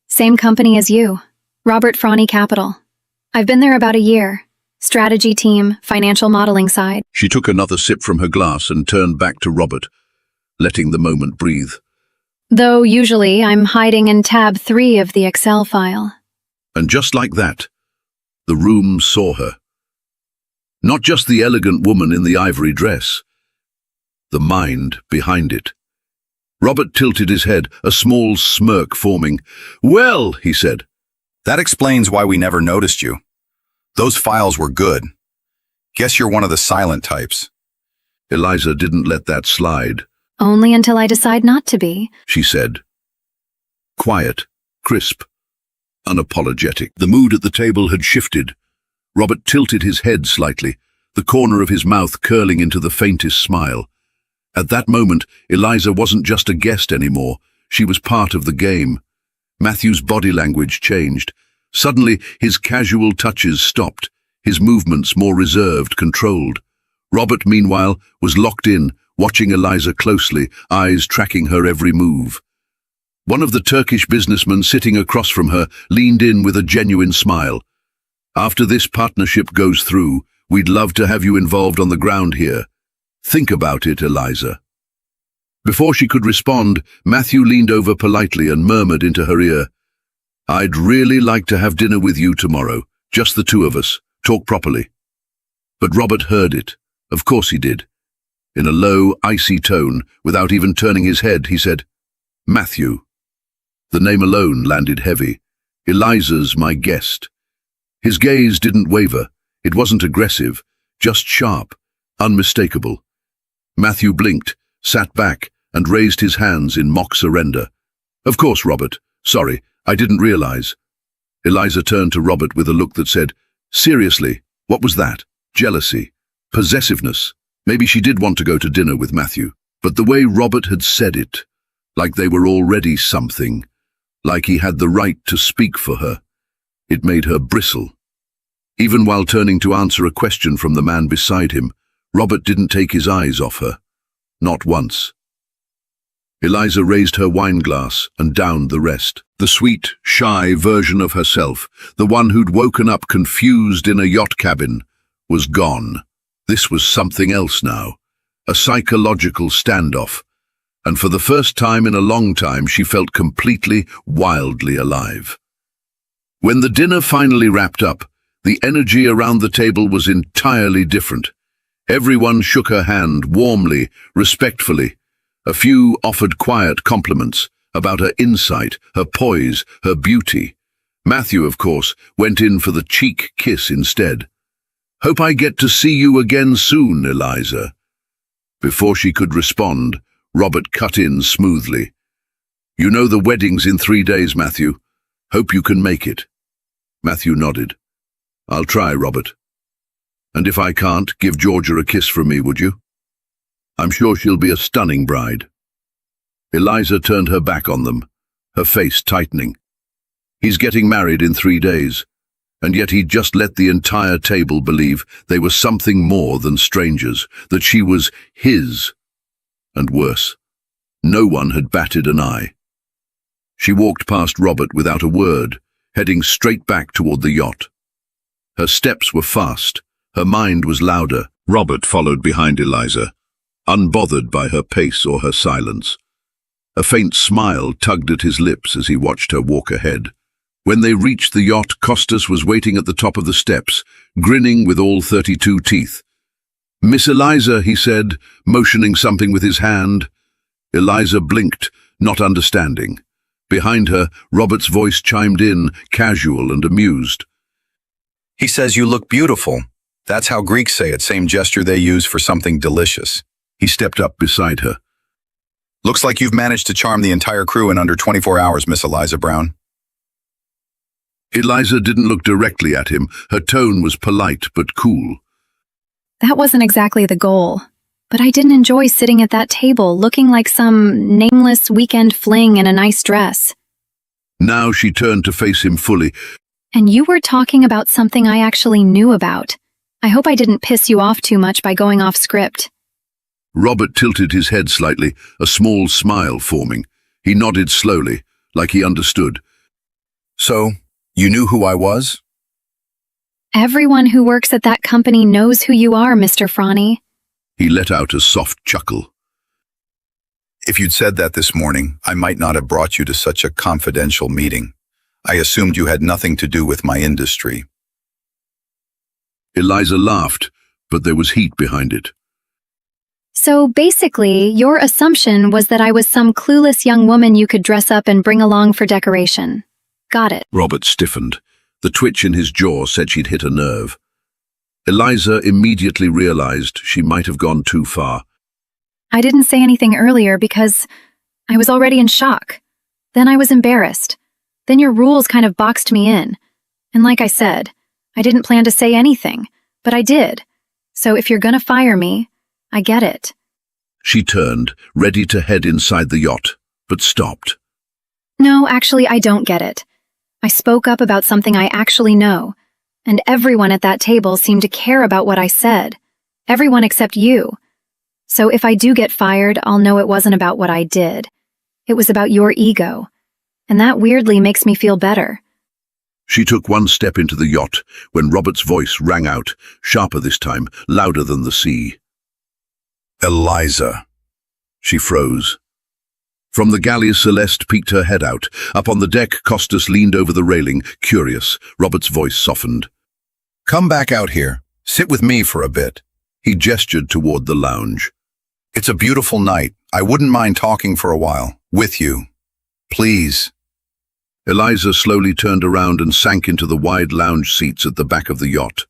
same company as you, Robert Froney Capital. I've been there about a year. Strategy team, financial modeling side. She took another sip from her glass and turned back to Robert, letting the moment breathe. Though usually I'm hiding in tab 3 of the Excel file. And just like that, the room saw her. Not just the elegant woman in the ivory dress, the mind behind it. Robert tilted his head, a small smirk forming. Well, he said. That explains why we never noticed you. Those files were good. Guess you're one of the silent types. Eliza didn't let that slide. Only until I decide not to be. She said. Quiet, crisp, unapologetic. The mood at the table had shifted. Robert tilted his head slightly, the corner of his mouth curling into the faintest smile. At that moment, Eliza wasn't just a guest anymore. She was part of the game. Matthew's body language changed. Suddenly, his casual touches stopped, his movements more reserved, controlled. Robert, meanwhile, was locked in, watching Eliza closely, eyes tracking her every move. One of the Turkish businessmen sitting across from her leaned in with a genuine smile. After this partnership goes through, we'd love to have you involved on the ground here. Think about it, Eliza. Before she could respond, Matthew leaned over politely and murmured into her ear, I'd really like to have dinner with you tomorrow, just the two of us, talk properly. But Robert heard it. Of course he did. In a low, icy tone, without even turning his head, he said, Matthew. The name alone landed heavy. Eliza's my guest. His gaze didn't waver. It wasn't aggressive, just sharp, unmistakable. Matthew blinked, sat back, and raised his hands in mock surrender. Of course, Robert. Sorry, I didn't realize. Eliza turned to Robert with a look that said, Seriously, what was that? Jealousy? Possessiveness? Maybe she did want to go to dinner with Matthew, but the way Robert had said it, like they were already something, like he had the right to speak for her, it made her bristle. Even while turning to answer a question from the man beside him, Robert didn't take his eyes off her. Not once. Eliza raised her wine glass and downed the rest. The sweet, shy version of herself, the one who'd woken up confused in a yacht cabin, was gone. This was something else now, a psychological standoff, and for the first time in a long time she felt completely, wildly alive. When the dinner finally wrapped up, the energy around the table was entirely different. Everyone shook her hand warmly, respectfully. A few offered quiet compliments about her insight, her poise, her beauty. Matthew, of course, went in for the cheek kiss instead. Hope I get to see you again soon, Eliza. Before she could respond, Robert cut in smoothly. You know the wedding's in 3 days, Matthew. Hope you can make it. Matthew nodded. I'll try, Robert. And if I can't, give Georgia a kiss from me, would you? I'm sure she'll be a stunning bride. Eliza turned her back on them, her face tightening. He's getting married in 3 days, and yet he'd just let the entire table believe they were something more than strangers, that she was his. And worse, no one had batted an eye. She walked past Robert without a word, heading straight back toward the yacht. Her steps were fast, her mind was louder. Robert followed behind Eliza, unbothered by her pace or her silence. A faint smile tugged at his lips as he watched her walk ahead. When they reached the yacht, Costas was waiting at the top of the steps, grinning with all 32 teeth. "Miss Eliza," he said, motioning something with his hand. Eliza blinked, not understanding. Behind her, Robert's voice chimed in, casual and amused. He says you look beautiful. That's how Greeks say it, same gesture they use for something delicious. He stepped up beside her. Looks like you've managed to charm the entire crew in under 24 hours, Miss Eliza Brown. Eliza didn't look directly at him. Her tone was polite but cool. That wasn't exactly the goal, but I didn't enjoy sitting at that table looking like some nameless weekend fling in a nice dress. Now she turned to face him fully. And you were talking about something I actually knew about. I hope I didn't piss you off too much by going off script. Robert tilted his head slightly, a small smile forming. He nodded slowly, like he understood. So, you knew who I was? Everyone who works at that company knows who you are, Mr. Franny. He let out a soft chuckle. If you'd said that this morning, I might not have brought you to such a confidential meeting. I assumed you had nothing to do with my industry. Eliza laughed, but there was heat behind it. So basically, your assumption was that I was some clueless young woman you could dress up and bring along for decoration. Got it. Robert stiffened. The twitch in his jaw said she'd hit a nerve. Eliza immediately realized she might have gone too far. I didn't say anything earlier because I was already in shock. Then I was embarrassed. Then your rules kind of boxed me in. And like I said, I didn't plan to say anything, but I did. So if you're gonna fire me, I get it. She turned, ready to head inside the yacht, but stopped. No, actually, I don't get it. I spoke up about something I actually know, and everyone at that table seemed to care about what I said. Everyone except you. So if I do get fired, I'll know it wasn't about what I did. It was about your ego. And that weirdly makes me feel better. She took one step into the yacht when Robert's voice rang out, sharper this time, louder than the sea. Eliza. She froze. From the galley, Celeste peeked her head out. Up on the deck, Costas leaned over the railing, curious. Robert's voice softened. Come back out here. Sit with me for a bit. He gestured toward the lounge. It's a beautiful night. I wouldn't mind talking for a while. With you. Please. Eliza slowly turned around and sank into the wide lounge seats at the back of the yacht.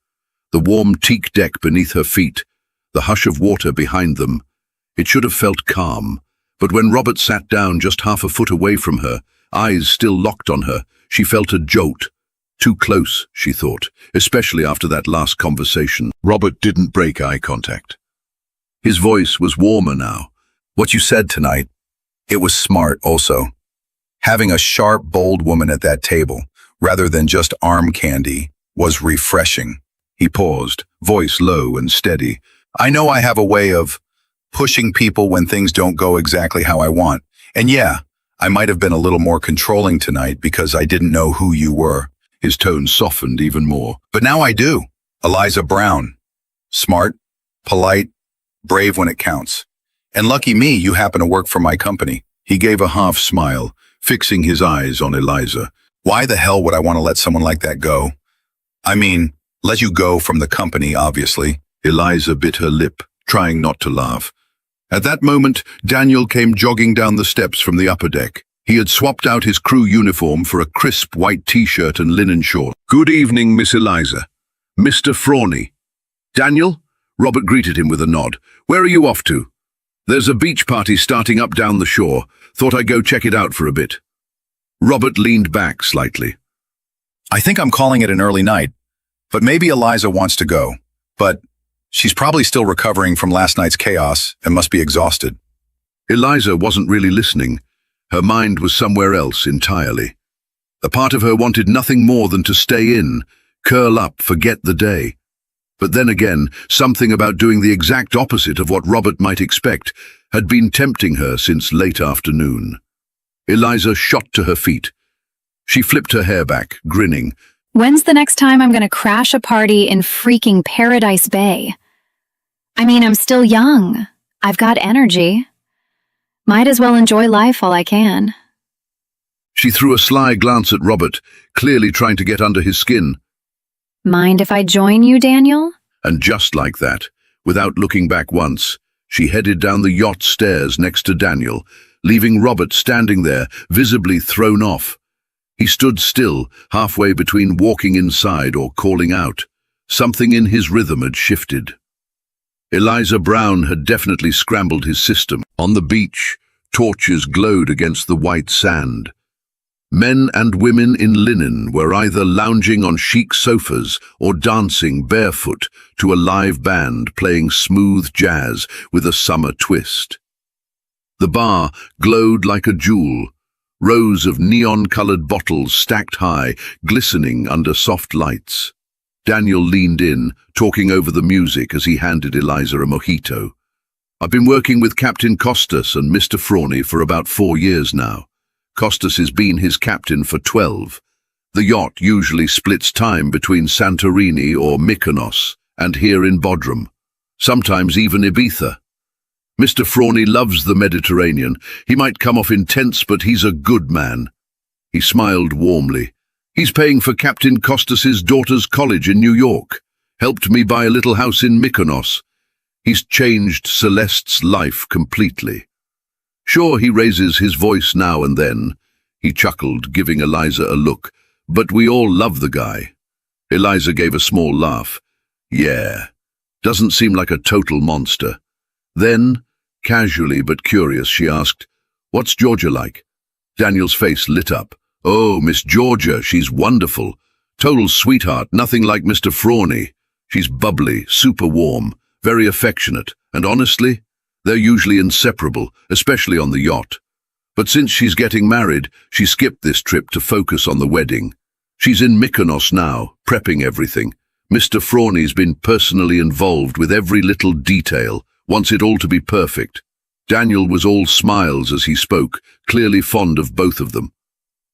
The warm teak deck beneath her feet, the hush of water behind them. It should have felt calm, but when Robert sat down just half a foot away from her, eyes still locked on her, she felt a jolt. Too close, she thought, especially after that last conversation. Robert didn't break eye contact. His voice was warmer now. What you said tonight, it was smart also. Having a sharp, bold woman at that table, rather than just arm candy, was refreshing. He paused, voice low and steady. I know I have a way of pushing people when things don't go exactly how I want. And yeah, I might have been a little more controlling tonight because I didn't know who you were. His tone softened even more. But now I do. Eliza Brown. Smart, polite, brave when it counts. And lucky me, you happen to work for my company. He gave a half smile, fixing his eyes on Eliza. Why the hell would I want to let someone like that go? I mean, let you go from the company, obviously. Eliza bit her lip, trying not to laugh. At that moment, Daniel came jogging down the steps from the upper deck. He had swapped out his crew uniform for a crisp white t-shirt and linen short. Good evening, Miss Eliza. Mr. Franny. Daniel? Robert greeted him with a nod. Where are you off to? There's a beach party starting up down the shore. Thought I'd go check it out for a bit. Robert leaned back slightly. I think I'm calling it an early night, but maybe Eliza wants to go. But she's probably still recovering from last night's chaos and must be exhausted. Eliza wasn't really listening. Her mind was somewhere else entirely. A part of her wanted nothing more than to stay in, curl up, forget the day. But then again, something about doing the exact opposite of what Robert might expect had been tempting her since late afternoon. Eliza shot to her feet. She flipped her hair back, grinning. When's the next time I'm gonna crash a party in freaking Paradise Bay? I mean, I'm still young. I've got energy. Might as well enjoy life while I can. She threw a sly glance at Robert, clearly trying to get under his skin. Mind if I join you, Daniel? And just like that, without looking back once, she headed down the yacht stairs next to Daniel, leaving Robert standing there, visibly thrown off. He stood still, halfway between walking inside or calling out. Something in his rhythm had shifted. Eliza Brown had definitely scrambled his system. On the beach, torches glowed against the white sand. Men and women in linen were either lounging on chic sofas or dancing barefoot to a live band playing smooth jazz with a summer twist. The bar glowed like a jewel, rows of neon-colored bottles stacked high, glistening under soft lights. Daniel leaned in, talking over the music as he handed Eliza a mojito. I've been working with Captain Costas and Mr. Frawny for about 4 years now. Costas has been his captain for 12. The yacht usually splits time between Santorini or Mykonos and here in Bodrum, sometimes even Ibiza. Mr. Frawny loves the Mediterranean. He might come off intense, but he's a good man. He smiled warmly. He's paying for Captain Costas's daughter's college in New York, helped me buy a little house in Mykonos. He's changed Celeste's life completely. Sure, he raises his voice now and then. He chuckled, giving Eliza a look. But we all love the guy. Eliza gave a small laugh. Yeah, doesn't seem like a total monster. Then, casually but curious, she asked, "What's Georgia like?" Daniel's face lit up. "Oh, Miss Georgia, she's wonderful. Total sweetheart, nothing like Mr. Frawny. She's bubbly, super warm, very affectionate, and honestly, they're usually inseparable, especially on the yacht. But since she's getting married, she skipped this trip to focus on the wedding. She's in Mykonos now, prepping everything. Mr. Frawny's been personally involved with every little detail, wants it all to be perfect." Daniel was all smiles as he spoke, clearly fond of both of them.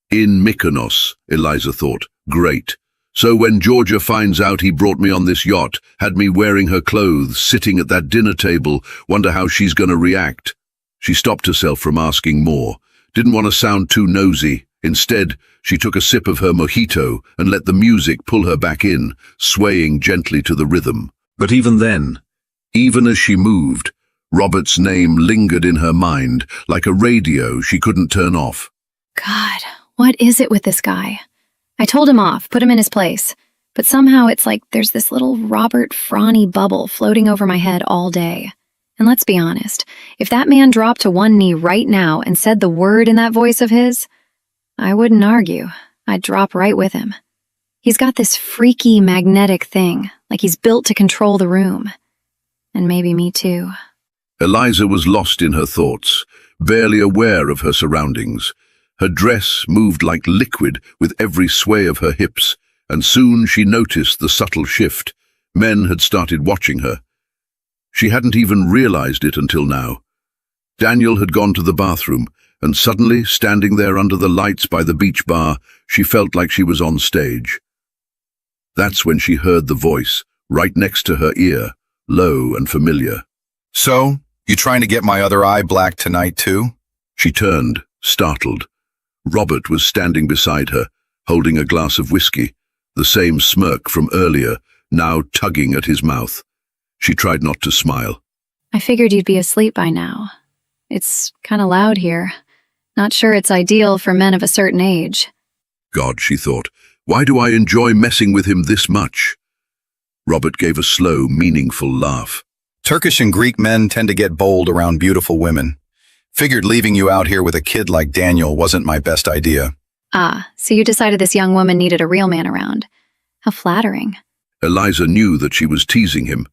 In Mykonos, Eliza thought. Great. So when Georgia finds out he brought me on this yacht, had me wearing her clothes, sitting at that dinner table, wonder how she's going to react. She stopped herself from asking more. Didn't want to sound too nosy. Instead, she took a sip of her mojito and let the music pull her back in, swaying gently to the rhythm. But even then, even as she moved, Robert's name lingered in her mind, like a radio she couldn't turn off. God, what is it with this guy? I told him off, put him in his place. But somehow it's like there's this little Robert Frawny bubble floating over my head all day. And let's be honest, if that man dropped to one knee right now and said the word in that voice of his, I wouldn't argue. I'd drop right with him. He's got this freaky magnetic thing, like he's built to control the room. And maybe me too. Eliza was lost in her thoughts, barely aware of her surroundings. Her dress moved like liquid with every sway of her hips, and soon she noticed the subtle shift. Men had started watching her. She hadn't even realized it until now. Daniel had gone to the bathroom, and suddenly, standing there under the lights by the beach bar, she felt like she was on stage. That's when she heard the voice, right next to her ear, low and familiar. "So, you trying to get my other eye black tonight too?" She turned, startled. Robert was standing beside her, holding a glass of whiskey, the same smirk from earlier, now tugging at his mouth. She tried not to smile. I figured you'd be asleep by now. It's kind of loud here. Not sure it's ideal for men of a certain age. God, she thought, why do I enjoy messing with him this much? Robert gave a slow, meaningful laugh. Turkish and Greek men tend to get bold around beautiful women. Figured leaving you out here with a kid like Daniel wasn't my best idea. Ah, so you decided this young woman needed a real man around. How flattering. Eliza knew that she was teasing him.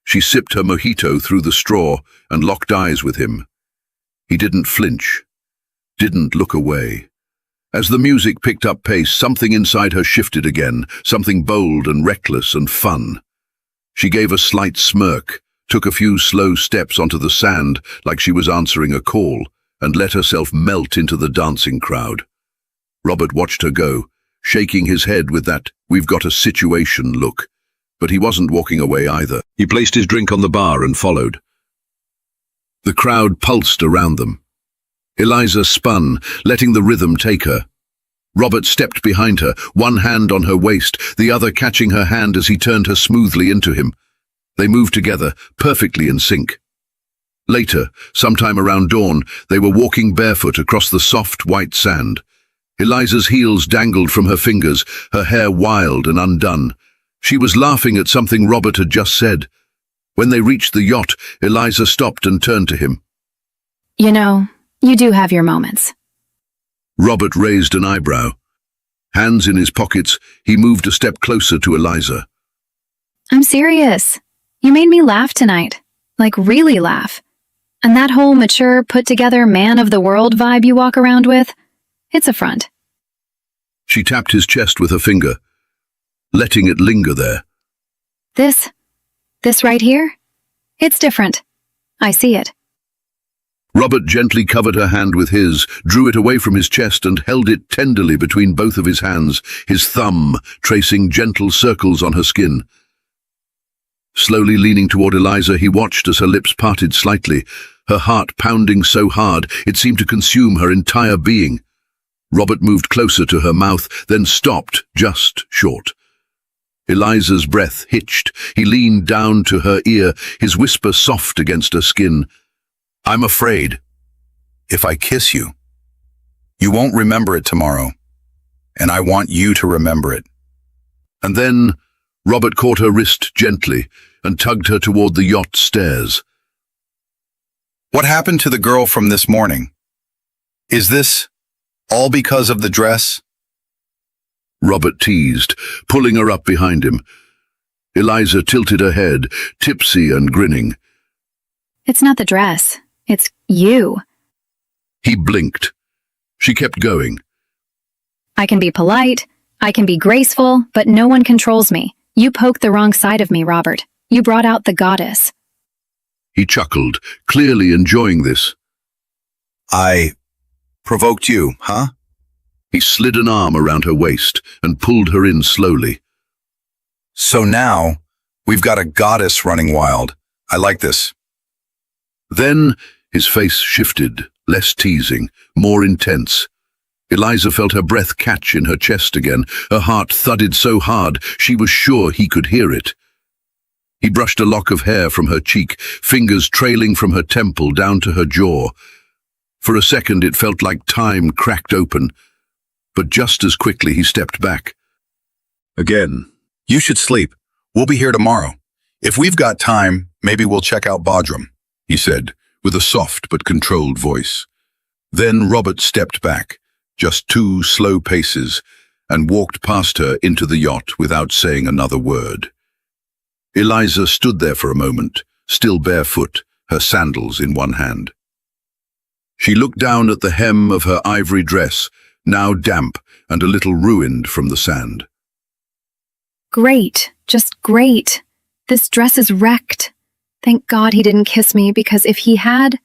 She sipped her mojito through the straw and locked eyes with him. He didn't flinch, didn't look away. As the music picked up pace, something inside her shifted again, something bold and reckless and fun. She gave a slight smirk, took a few slow steps onto the sand like she was answering a call, and let herself melt into the dancing crowd. Robert watched her go, shaking his head with that "we've got a situation" look. But he wasn't walking away either. He placed his drink on the bar and followed. The crowd pulsed around them. Eliza spun, letting the rhythm take her. Robert stepped behind her, one hand on her waist, the other catching her hand as he turned her smoothly into him. They moved together, perfectly in sync. Later, sometime around dawn, they were walking barefoot across the soft white sand. Eliza's heels dangled from her fingers, her hair wild and undone. She was laughing at something Robert had just said. When they reached the yacht, Eliza stopped and turned to him. You know, you do have your moments. Robert raised an eyebrow. Hands in his pockets, he moved a step closer to Eliza. I'm serious. You made me laugh tonight. Like, really laugh. And that whole mature, put-together, man-of-the-world vibe you walk around with, it's a front. She tapped his chest with her finger, letting it linger there. This right here? It's different. I see it. Robert gently covered her hand with his, drew it away from his chest and held it tenderly between both of his hands, his thumb tracing gentle circles on her skin. Slowly leaning toward Eliza, he watched as her lips parted slightly, her heart pounding so hard it seemed to consume her entire being. Robert moved closer to her mouth, then stopped just short. Eliza's breath hitched. He leaned down to her ear, his whisper soft against her skin. I'm afraid, if I kiss you, you won't remember it tomorrow, and I want you to remember it. And then Robert caught her wrist gently and tugged her toward the yacht stairs. What happened to the girl from this morning? Is this all because of the dress? Robert teased, pulling her up behind him. Eliza tilted her head, tipsy and grinning. It's not the dress. It's you. He blinked. She kept going. I can be polite, I can be graceful, but no one controls me. You poked the wrong side of me, Robert. You brought out the goddess. He chuckled, clearly enjoying this. I provoked you, huh? He slid an arm around her waist and pulled her in slowly. So now, we've got a goddess running wild. I like this. Then his face shifted, less teasing, more intense. Eliza felt her breath catch in her chest again. Her heart thudded so hard she was sure he could hear it. He brushed a lock of hair from her cheek, fingers trailing from her temple down to her jaw. For a second it felt like time cracked open, but just as quickly he stepped back. Again. You should sleep. We'll be here tomorrow. If we've got time, maybe we'll check out Bodrum, he said, with a soft but controlled voice. Then Robert stepped back, just 2 slow paces, and walked past her into the yacht without saying another word. Eliza stood there for a moment, still barefoot, her sandals in one hand. She looked down at the hem of her ivory dress, now damp and a little ruined from the sand. Great, just great. This dress is wrecked. Thank God he didn't kiss me, because if he had,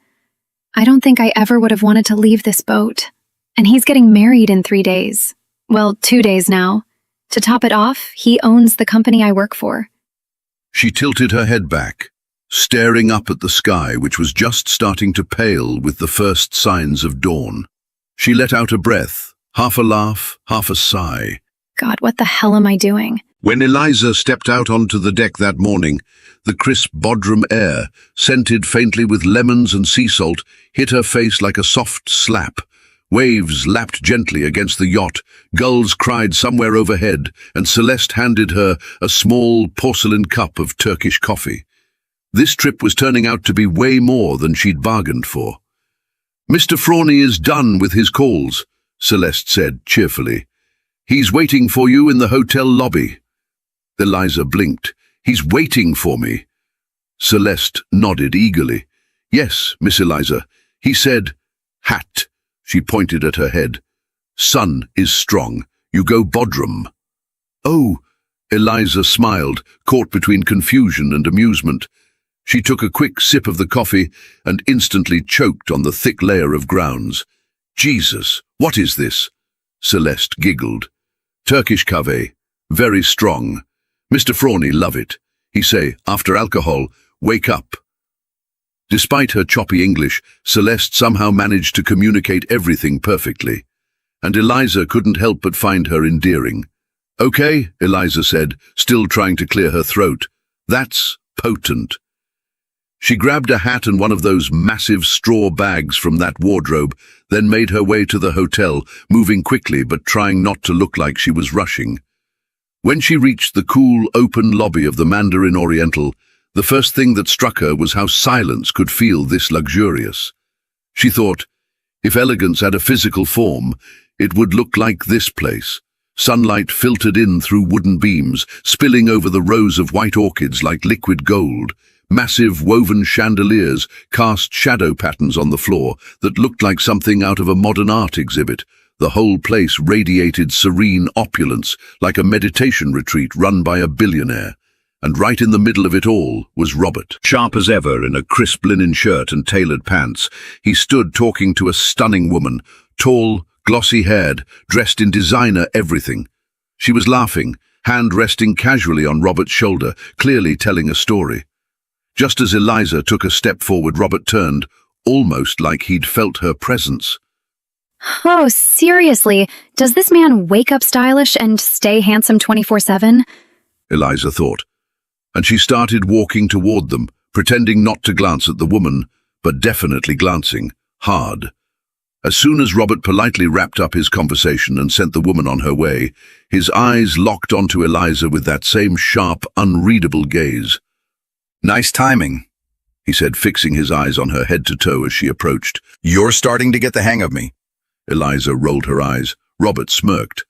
I don't think I ever would have wanted to leave this boat. And he's getting married in 3 days. Well, 2 days now. To top it off, he owns the company I work for. She tilted her head back, staring up at the sky, which was just starting to pale with the first signs of dawn. She let out a breath, half a laugh, half a sigh. God, what the hell am I doing? When Eliza stepped out onto the deck that morning, the crisp Bodrum air, scented faintly with lemons and sea salt, hit her face like a soft slap. Waves lapped gently against the yacht, gulls cried somewhere overhead, and Celeste handed her a small porcelain cup of Turkish coffee. This trip was turning out to be way more than she'd bargained for. "Mr. Frawny is done with his calls," Celeste said cheerfully. "He's waiting for you in the hotel lobby." Eliza blinked. "He's waiting for me?" Celeste nodded eagerly. "Yes, Miss Eliza. He said, hat." She pointed at her head. "Sun is strong. You go Bodrum." "Oh," Eliza smiled, caught between confusion and amusement. She took a quick sip of the coffee and instantly choked on the thick layer of grounds. "Jesus, what is this?" Celeste giggled. "Turkish cave, very strong. Mr. Frawny love it. He say, after alcohol, wake up." Despite her choppy English, Celeste somehow managed to communicate everything perfectly, and Eliza couldn't help but find her endearing. "Okay," Eliza said, still trying to clear her throat. "That's potent." She grabbed a hat and one of those massive straw bags from that wardrobe, then made her way to the hotel, moving quickly but trying not to look like she was rushing. When she reached the cool, open lobby of the Mandarin Oriental, the first thing that struck her was how silence could feel this luxurious. She thought, if elegance had a physical form, it would look like this place. Sunlight filtered in through wooden beams, spilling over the rows of white orchids like liquid gold. Massive woven chandeliers cast shadow patterns on the floor that looked like something out of a modern art exhibit. The whole place radiated serene opulence, like a meditation retreat run by a billionaire. And right in the middle of it all was Robert. Sharp as ever in a crisp linen shirt and tailored pants, he stood talking to a stunning woman, tall, glossy-haired, dressed in designer everything. She was laughing, hand resting casually on Robert's shoulder, clearly telling a story. Just as Eliza took a step forward, Robert turned, almost like he'd felt her presence. Oh, seriously, does this man wake up stylish and stay handsome 24/7? Eliza thought, and she started walking toward them, pretending not to glance at the woman, but definitely glancing, hard. As soon as Robert politely wrapped up his conversation and sent the woman on her way, his eyes locked onto Eliza with that same sharp, unreadable gaze. "Nice timing," he said, fixing his eyes on her head to toe as she approached. "You're starting to get the hang of me." Eliza rolled her eyes. Robert smirked.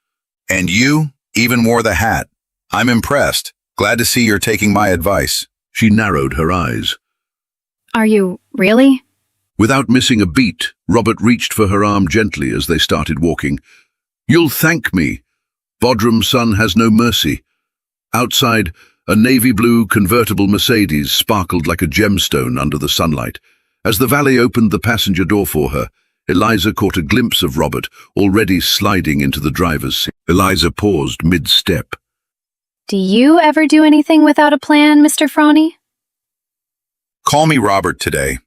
"And you even wore the hat. I'm impressed. Glad to see you're taking my advice." She narrowed her eyes. Are you really? Without missing a beat, Robert reached for her arm gently as they started walking. "You'll thank me. Bodrum's sun has no mercy." Outside, a navy blue convertible Mercedes sparkled like a gemstone under the sunlight. As the valet opened the passenger door for her, Eliza caught a glimpse of Robert, already sliding into the driver's seat. Eliza paused mid-step. Do you ever do anything without a plan, Mr. Frawny? Call me Robert today.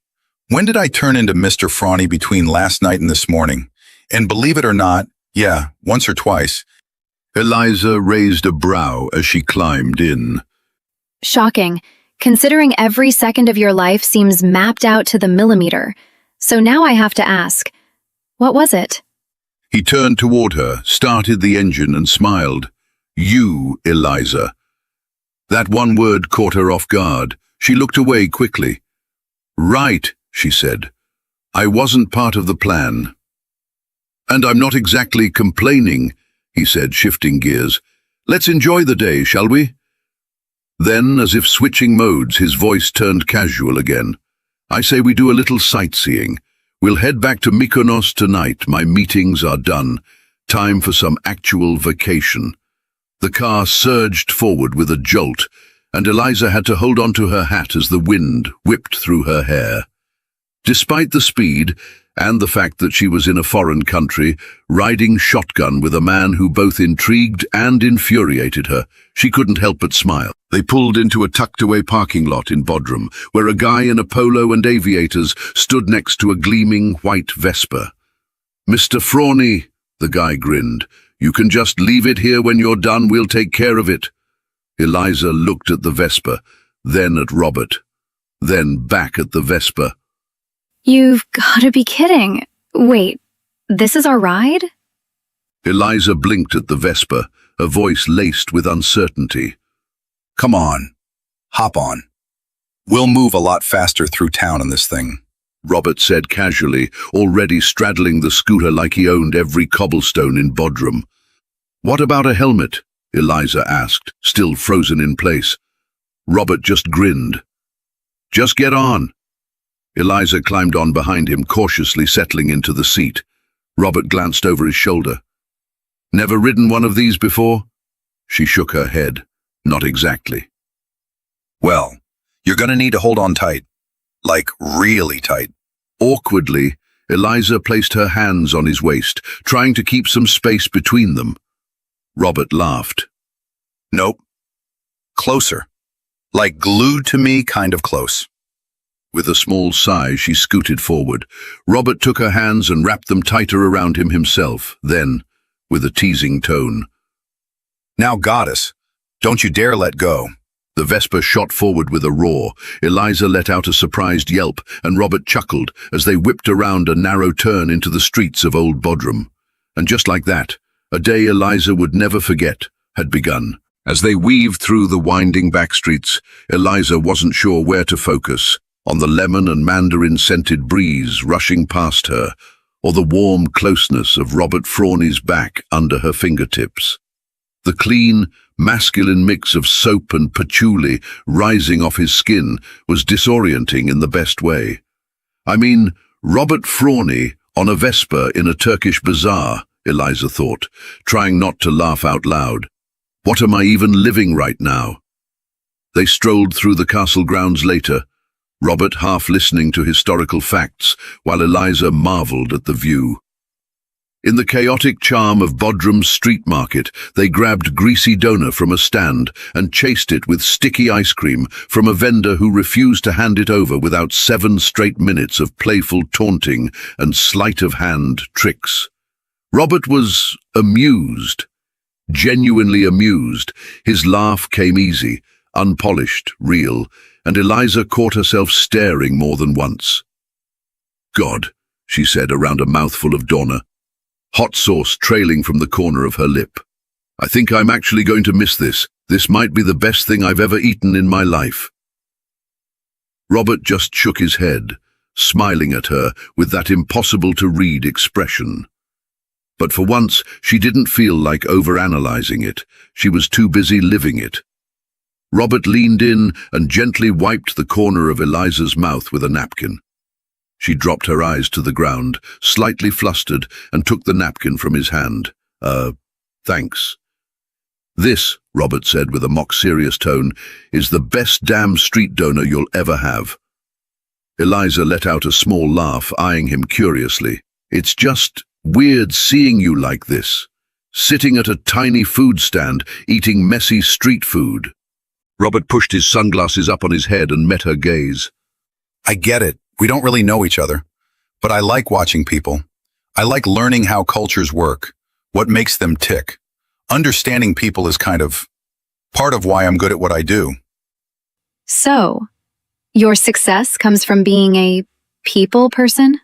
When did I turn into Mr. Frawny between last night and this morning? And believe it or not, yeah, once or twice. Eliza raised a brow as she climbed in. Shocking, considering every second of your life seems mapped out to the millimeter. So now I have to ask, what was it? He turned toward her, started the engine and smiled. "You, Eliza." That one word caught her off guard. She looked away quickly. "Right," she said. "I wasn't part of the plan." "And I'm not exactly complaining," he said, shifting gears. "Let's enjoy the day, shall we?" Then, as if switching modes, his voice turned casual again. "I say we do a little sightseeing. We'll head back to Mykonos tonight. My meetings are done. Time for some actual vacation." The car surged forward with a jolt, and Eliza had to hold on to her hat as the wind whipped through her hair. Despite the speed, and the fact that she was in a foreign country, riding shotgun with a man who both intrigued and infuriated her, she couldn't help but smile. They pulled into a tucked-away parking lot in Bodrum, where a guy in a polo and aviators stood next to a gleaming white Vespa. "Mr. Frawny," the guy grinned, "you can just leave it here when you're done. We'll take care of it." Eliza looked at the Vespa, then at Robert, then back at the Vespa. You've got to be kidding. Wait, this is our ride? Eliza blinked at the Vespa, a voice laced with uncertainty. "Come on. Hop on." We'll move a lot faster through town in this thing. Robert said casually, already straddling the scooter like he owned every cobblestone in Bodrum. What about a helmet? Eliza asked, still frozen in place. Robert just grinned. Just get on. Eliza climbed on behind him, cautiously settling into the seat. Robert glanced over his shoulder. Never ridden one of these before? She shook her head. Not exactly. Well, you're gonna need to hold on tight. Like, really tight. Awkwardly, Eliza placed her hands on his waist, trying to keep some space between them. Robert laughed. Nope. Closer. Like glued to me, kind of close. With a small sigh, she scooted forward. Robert took her hands and wrapped them tighter around him himself. Then, with a teasing tone, Now, goddess, don't you dare let go. The Vespa shot forward with a roar. Eliza let out a surprised yelp, and Robert chuckled as they whipped around a narrow turn into the streets of Old Bodrum. And just like that, a day Eliza would never forget had begun. As they weaved through the winding back streets, Eliza wasn't sure where to focus, on the lemon and mandarin-scented breeze rushing past her, or the warm closeness of Robert Frawley's back under her fingertips. The clean, masculine mix of soap and patchouli rising off his skin was disorienting in the best way. I mean, Robert Frawley on a Vespa in a Turkish bazaar, Eliza thought, trying not to laugh out loud. What am I even living right now? They strolled through the castle grounds later, Robert half listening to historical facts, while Eliza marveled at the view. In the chaotic charm of Bodrum's street market, they grabbed greasy doner from a stand and chased it with sticky ice cream from a vendor who refused to hand it over without 7 straight minutes of playful taunting and sleight-of-hand tricks. Robert was amused, genuinely amused. His laugh came easy, unpolished, real, and Eliza caught herself staring more than once. God, she said around a mouthful of doner, hot sauce trailing from the corner of her lip. I think I'm actually going to miss this. This might be the best thing I've ever eaten in my life. Robert just shook his head, smiling at her with that impossible-to-read expression. But for once, she didn't feel like overanalyzing it. She was too busy living it. Robert leaned in and gently wiped the corner of Eliza's mouth with a napkin. She dropped her eyes to the ground, slightly flustered, and took the napkin from his hand. Thanks. This, Robert said with a mock-serious tone, is the best damn street doner you'll ever have. Eliza let out a small laugh, eyeing him curiously. It's just weird seeing you like this, sitting at a tiny food stand, eating messy street food. Robert pushed his sunglasses up on his head and met her gaze. I get it. We don't really know each other. But I like watching people. I like learning how cultures work, what makes them tick. Understanding people is kind of part of why I'm good at what I do. So, your success comes from being a people person?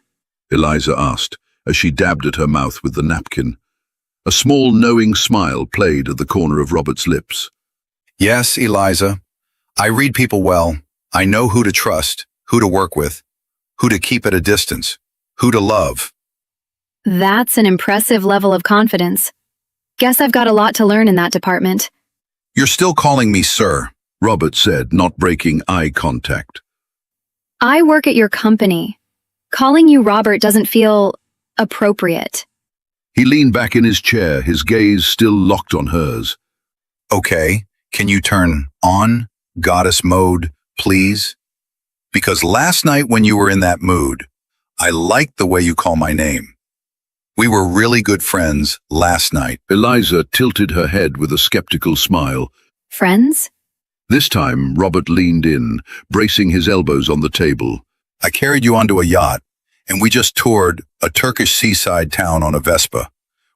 Eliza asked, as she dabbed at her mouth with the napkin. A small, knowing smile played at the corner of Robert's lips. Yes, Eliza. I read people well. I know who to trust, who to work with, who to keep at a distance, who to love. That's an impressive level of confidence. Guess I've got a lot to learn in that department. You're still calling me sir, Robert said, not breaking eye contact. I work at your company. Calling you Robert doesn't feel appropriate. He leaned back in his chair, his gaze still locked on hers. Okay, can you turn on goddess mode, please? Because last night when you were in that mood, I liked the way you call my name. We were really good friends last night. Eliza tilted her head with a skeptical smile. Friends? This time, Robert leaned in, bracing his elbows on the table. I carried you onto a yacht, and we just toured a Turkish seaside town on a Vespa.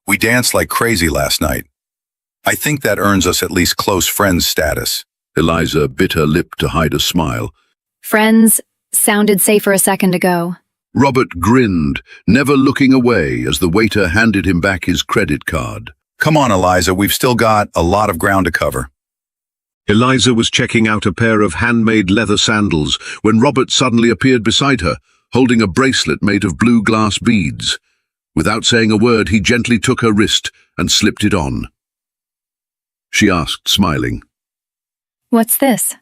We danced like crazy last night. I think that earns us at least close friends status. Eliza bit her lip to hide a smile. Friends sounded safer a second ago. Robert grinned, never looking away as the waiter handed him back his credit card. Come on, Eliza, we've still got a lot of ground to cover. Eliza was checking out a pair of handmade leather sandals when Robert suddenly appeared beside her, holding a bracelet made of blue glass beads. Without saying a word, he gently took her wrist and slipped it on. She asked, smiling. What's this?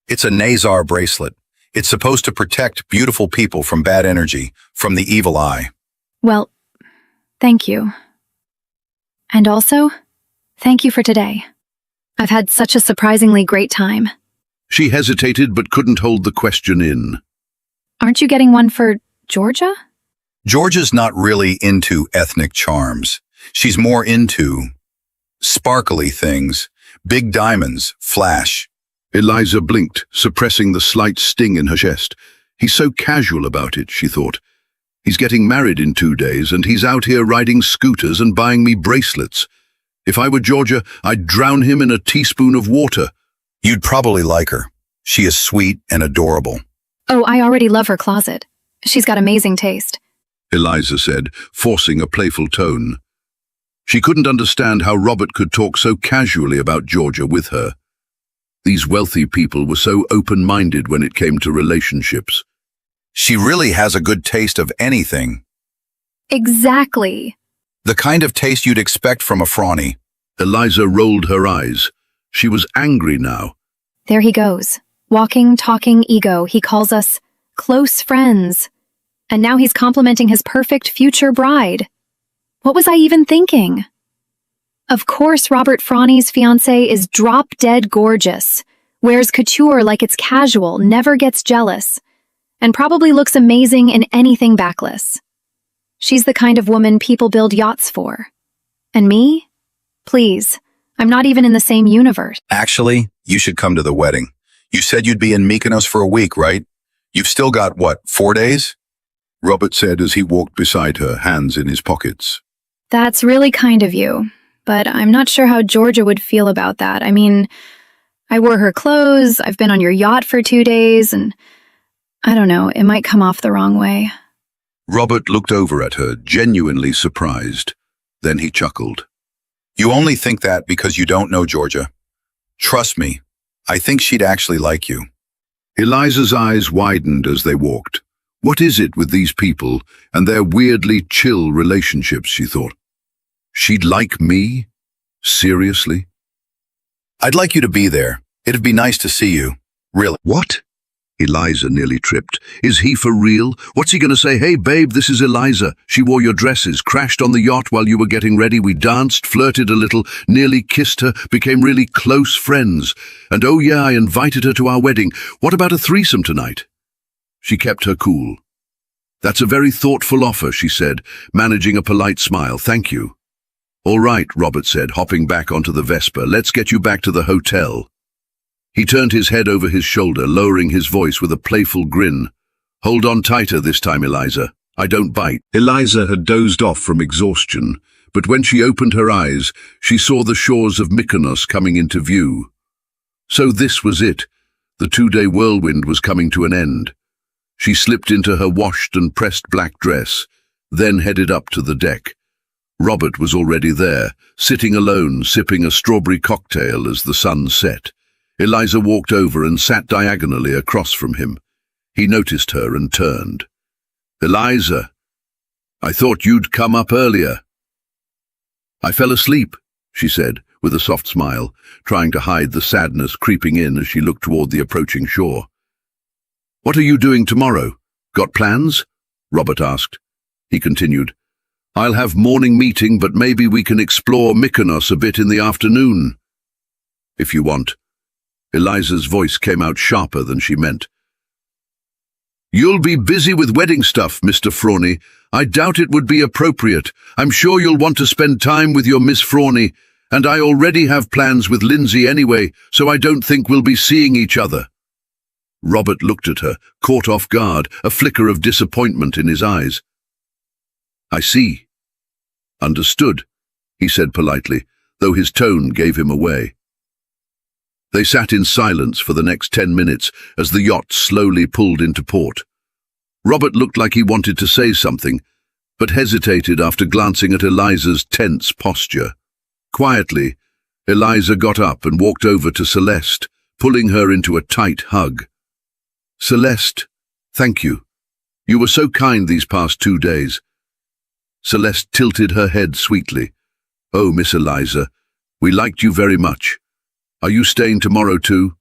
It's a Nazar bracelet. It's supposed to protect beautiful people from bad energy, from the evil eye. Well, thank you. And also, thank you for today. I've had such a surprisingly great time. She hesitated but couldn't hold the question in. Aren't you getting one for Georgia? Georgia's not really into ethnic charms. She's more into sparkly things, big diamonds, flash. Eliza blinked, suppressing the slight sting in her chest. He's so casual about it, she thought. He's getting married in 2 days, and he's out here riding scooters and buying me bracelets. If I were Georgia, I'd drown him in a teaspoon of water. You'd probably like her. She is sweet and adorable. Oh, I already love her closet. She's got amazing taste. Eliza said, forcing a playful tone. She couldn't understand how Robert could talk so casually about Georgia with her. These wealthy people were so open-minded when it came to relationships. She really has a good taste of anything. Exactly. The kind of taste you'd expect from a Frawny. Eliza rolled her eyes. She was angry now. There he goes. Walking, talking ego. He calls us close friends. And now he's complimenting his perfect future bride. What was I even thinking? Of course, Robert Frawny's fiancée is drop-dead gorgeous, wears couture like it's casual, never gets jealous, and probably looks amazing in anything backless. She's the kind of woman people build yachts for. And me? Please, I'm not even in the same universe. Actually, you should come to the wedding. You said you'd be in Mykonos for a week, right? You've still got, 4 days? Robert said as he walked beside her, hands in his pockets. That's really kind of you. But I'm not sure how Georgia would feel about that. I mean, I wore her clothes, I've been on your yacht for 2 days, and I don't know, it might come off the wrong way. Robert looked over at her, genuinely surprised. Then he chuckled. You only think that because you don't know Georgia. Trust me, I think she'd actually like you. Eliza's eyes widened as they walked. What is it with these people and their weirdly chill relationships, she thought. She'd like me? Seriously? I'd like you to be there. It'd be nice to see you. Really. What? Eliza nearly tripped. Is he for real? What's he going to say? Hey, babe, this is Eliza. She wore your dresses, crashed on the yacht while you were getting ready. We danced, flirted a little, nearly kissed her, became really close friends. And oh yeah, I invited her to our wedding. What about a threesome tonight? She kept her cool. That's a very thoughtful offer, she said, managing a polite smile. Thank you. All right, Robert said, hopping back onto the Vespa. Let's get you back to the hotel. He turned his head over his shoulder, lowering his voice with a playful grin. Hold on tighter this time, Eliza. I don't bite. Eliza had dozed off from exhaustion, but when she opened her eyes, she saw the shores of Mykonos coming into view. So this was it. The 2-day whirlwind was coming to an end. She slipped into her washed and pressed black dress, then headed up to the deck. Robert was already there, sitting alone, sipping a strawberry cocktail as the sun set. Eliza walked over and sat diagonally across from him. He noticed her and turned. Eliza, I thought you'd come up earlier. I fell asleep, she said, with a soft smile, trying to hide the sadness creeping in as she looked toward the approaching shore. What are you doing tomorrow? Got plans? Robert asked. He continued. I'll have morning meeting, but maybe we can explore Mykonos a bit in the afternoon. If you want. Eliza's voice came out sharper than she meant. You'll be busy with wedding stuff, Mr. Frawny. I doubt it would be appropriate. I'm sure you'll want to spend time with your Miss Frawny, and I already have plans with Lindsay anyway, so I don't think we'll be seeing each other. Robert looked at her, caught off guard, a flicker of disappointment in his eyes. I see. Understood, he said politely, though his tone gave him away. They sat in silence for the next 10 minutes as the yacht slowly pulled into port. Robert looked like he wanted to say something, but hesitated after glancing at Eliza's tense posture. Quietly, Eliza got up and walked over to Celeste, pulling her into a tight hug. "Celeste, thank you. You were so kind these past 2 days." Celeste tilted her head sweetly. "Oh, Miss Eliza, we liked you very much. Are you staying tomorrow too?"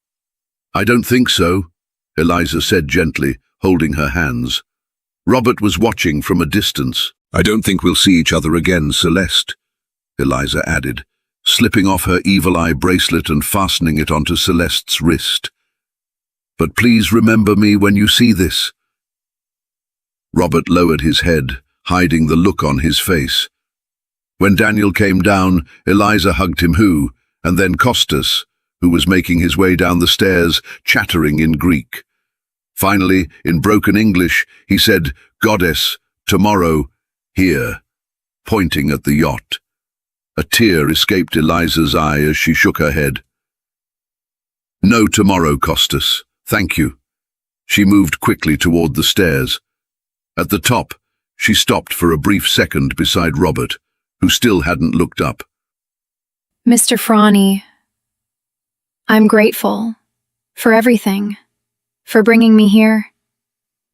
"I don't think so," Eliza said gently, holding her hands. Robert was watching from a distance. "I don't think we'll see each other again, Celeste," Eliza added, slipping off her evil eye bracelet and fastening it onto Celeste's wrist. "But please remember me when you see this." Robert lowered his head, hiding the look on his face. When Daniel came down, Eliza hugged him and then Costas, who was making his way down the stairs, chattering in Greek. Finally, in broken English, he said, "Goddess, tomorrow, here," pointing at the yacht. A tear escaped Eliza's eye as she shook her head. "No tomorrow, Costas. Thank you." She moved quickly toward the stairs. At the top, she stopped for a brief second beside Robert, who still hadn't looked up. Mr. Frawny, I'm grateful for everything, for bringing me here.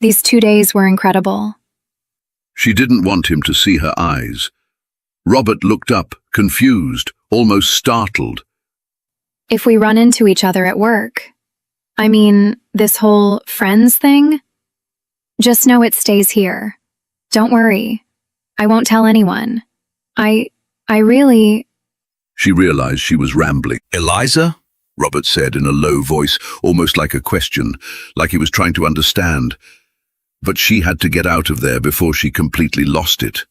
These 2 days were incredible. She didn't want him to see her eyes. Robert looked up, confused, almost startled. If we run into each other at work, I mean, this whole friends thing, just know it stays here. Don't worry. I won't tell anyone. I really... She realized she was rambling. "Eliza?" Robert said in a low voice, almost like a question, like he was trying to understand. But she had to get out of there before she completely lost it.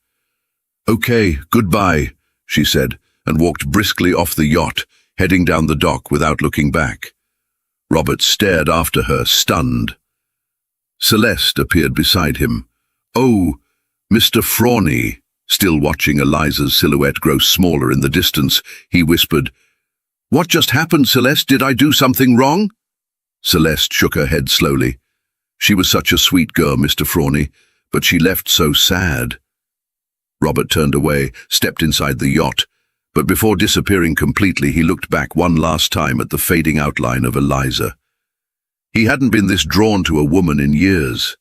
"Okay, goodbye," she said, and walked briskly off the yacht, heading down the dock without looking back. Robert stared after her, stunned. Celeste appeared beside him. "Oh, Mr. Frawny." Still watching Eliza's silhouette grow smaller in the distance, he whispered, "What just happened, Celeste? Did I do something wrong?" Celeste shook her head slowly. She was such a sweet girl, Mr. Frawny, but she left so sad. Robert turned away, stepped inside the yacht, but before disappearing completely, he looked back one last time at the fading outline of Eliza. He hadn't been this drawn to a woman in years.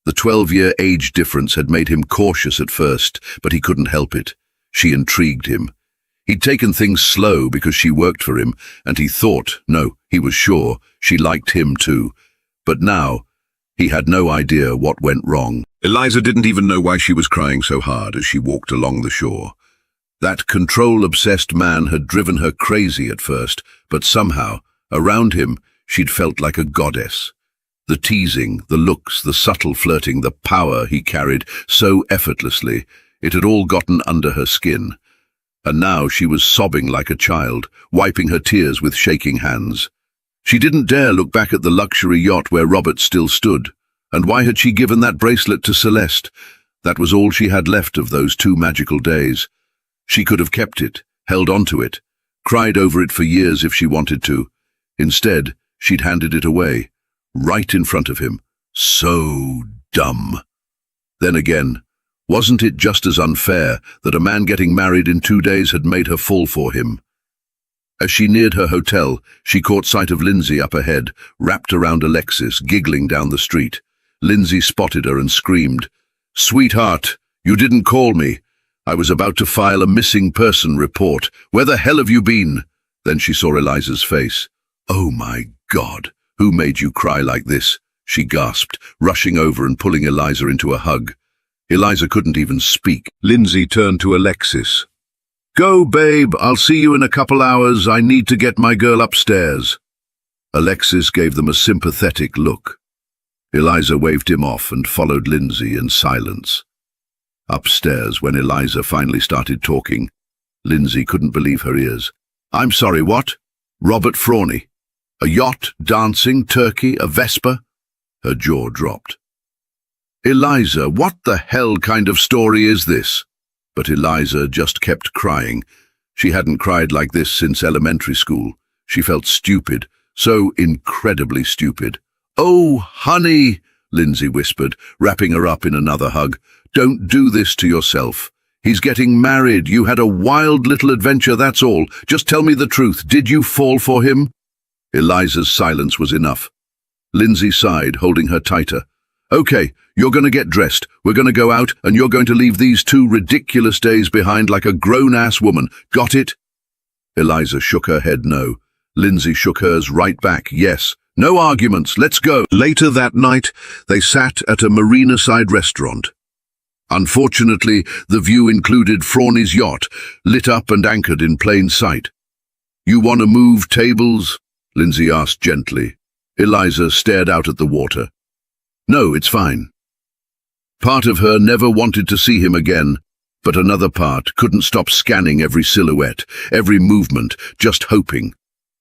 The 12-year age difference had made him cautious at first, but he couldn't help it. She intrigued him. He'd taken things slow because she worked for him, and he thought, no, he was sure, she liked him too. But now, he had no idea what went wrong. Eliza didn't even know why she was crying so hard as she walked along the shore. That control-obsessed man had driven her crazy at first, but somehow, around him, she'd felt like a goddess. The teasing, the looks, the subtle flirting, the power he carried so effortlessly, it had all gotten under her skin. And now she was sobbing like a child, wiping her tears with shaking hands. She didn't dare look back at the luxury yacht where Robert still stood. And why had she given that bracelet to Celeste? That was all she had left of those 2 magical days. She could have kept it, held onto it, cried over it for years if she wanted to. Instead, she'd handed it away, right in front of him. So dumb. Then again, wasn't it just as unfair that a man getting married in 2 days had made her fall for him? As she neared her hotel, she caught sight of Lindsay up ahead, wrapped around Alexis, giggling down the street. Lindsay spotted her and screamed, "Sweetheart, you didn't call me. I was about to file a missing person report. Where the hell have you been?" Then she saw Eliza's face. "Oh my God, who made you cry like this?" she gasped, rushing over and pulling Eliza into a hug. Eliza couldn't even speak. Lindsay turned to Alexis. "Go, babe, I'll see you in a couple hours. I need to get my girl upstairs." Alexis gave them a sympathetic look. Eliza waved him off and followed Lindsay in silence. Upstairs, when Eliza finally started talking, Lindsay couldn't believe her ears. "I'm sorry, what? Robert Frawny? A yacht, dancing, turkey, a Vespa?" Her jaw dropped. "Eliza, what the hell kind of story is this?" But Eliza just kept crying. She hadn't cried like this since elementary school. She felt stupid, so incredibly stupid. "Oh, honey," Lindsay whispered, wrapping her up in another hug. "Don't do this to yourself. He's getting married. You had a wild little adventure, that's all. Just tell me the truth. Did you fall for him?" Eliza's silence was enough. Lindsay sighed, holding her tighter. "Okay, you're going to get dressed. We're going to go out, and you're going to leave these 2 ridiculous days behind like a grown-ass woman. Got it?" Eliza shook her head no. Lindsay shook hers right back. "Yes. No arguments. Let's go." Later that night, they sat at a marina-side restaurant. Unfortunately, the view included Frawley's yacht, lit up and anchored in plain sight. "You want to move tables?" Lindsay asked gently. Eliza stared out at the water. "No, it's fine." Part of her never wanted to see him again, but another part couldn't stop scanning every silhouette, every movement, just hoping.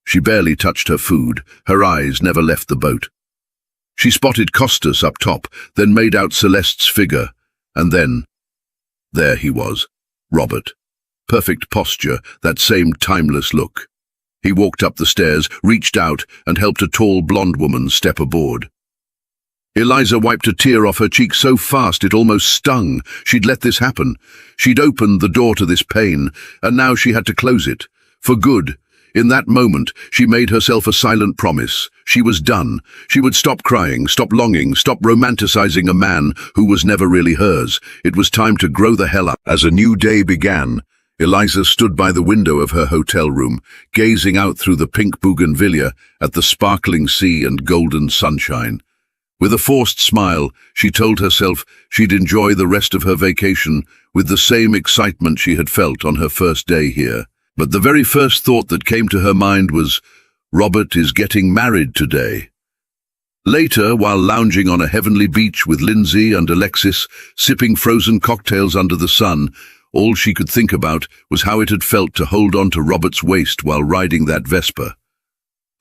She barely touched her food. Her eyes never left the boat. She spotted Costas up top, then made out Celeste's figure. And then, there he was, Robert. Perfect posture, that same timeless look. He walked up the stairs, reached out, and helped a tall blonde woman step aboard. Eliza wiped a tear off her cheek so fast it almost stung. She'd let this happen. She'd opened the door to this pain, and now she had to close it. For good. In that moment, she made herself a silent promise. She was done. She would stop crying, stop longing, stop romanticizing a man who was never really hers. It was time to grow the hell up. As a new day began, Eliza stood by the window of her hotel room, gazing out through the pink bougainvillea at the sparkling sea and golden sunshine. With a forced smile, she told herself she'd enjoy the rest of her vacation with the same excitement she had felt on her first day here. But the very first thought that came to her mind was, Robert is getting married today. Later, while lounging on a heavenly beach with Lindsay and Alexis, sipping frozen cocktails under the sun, all she could think about was how it had felt to hold on to Robert's waist while riding that Vespa.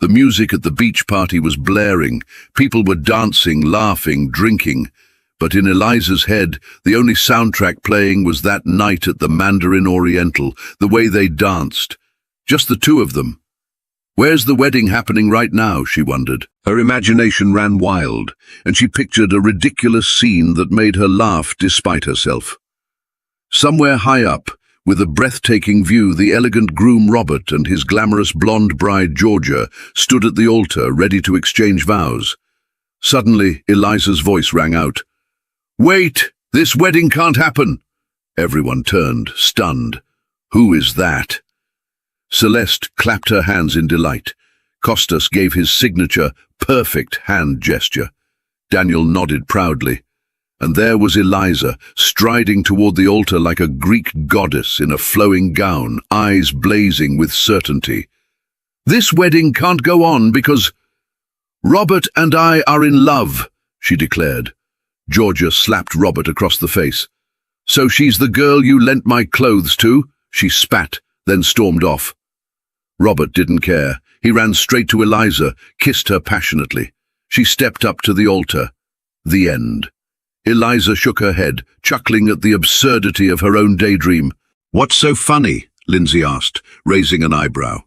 The music at the beach party was blaring. People were dancing, laughing, drinking. But in Eliza's head, the only soundtrack playing was that night at the Mandarin Oriental, the way they danced. Just the 2 of them. Where's the wedding happening right now, she wondered. Her imagination ran wild, and she pictured a ridiculous scene that made her laugh despite herself. Somewhere high up, with a breathtaking view, the elegant groom Robert and his glamorous blonde bride Georgia stood at the altar ready to exchange vows. Suddenly, Eliza's voice rang out. "Wait! This wedding can't happen!" Everyone turned, stunned. "Who is that?" Celeste clapped her hands in delight. Costas gave his signature, perfect hand gesture. Daniel nodded proudly. And there was Eliza, striding toward the altar like a Greek goddess in a flowing gown, eyes blazing with certainty. "This wedding can't go on because Robert and I are in love," she declared. Georgia slapped Robert across the face. "So she's the girl you lent my clothes to?" She spat, then stormed off. Robert didn't care. He ran straight to Eliza, kissed her passionately. She stepped up to the altar. The end. Eliza shook her head, chuckling at the absurdity of her own daydream. "What's so funny?" Lindsay asked, raising an eyebrow.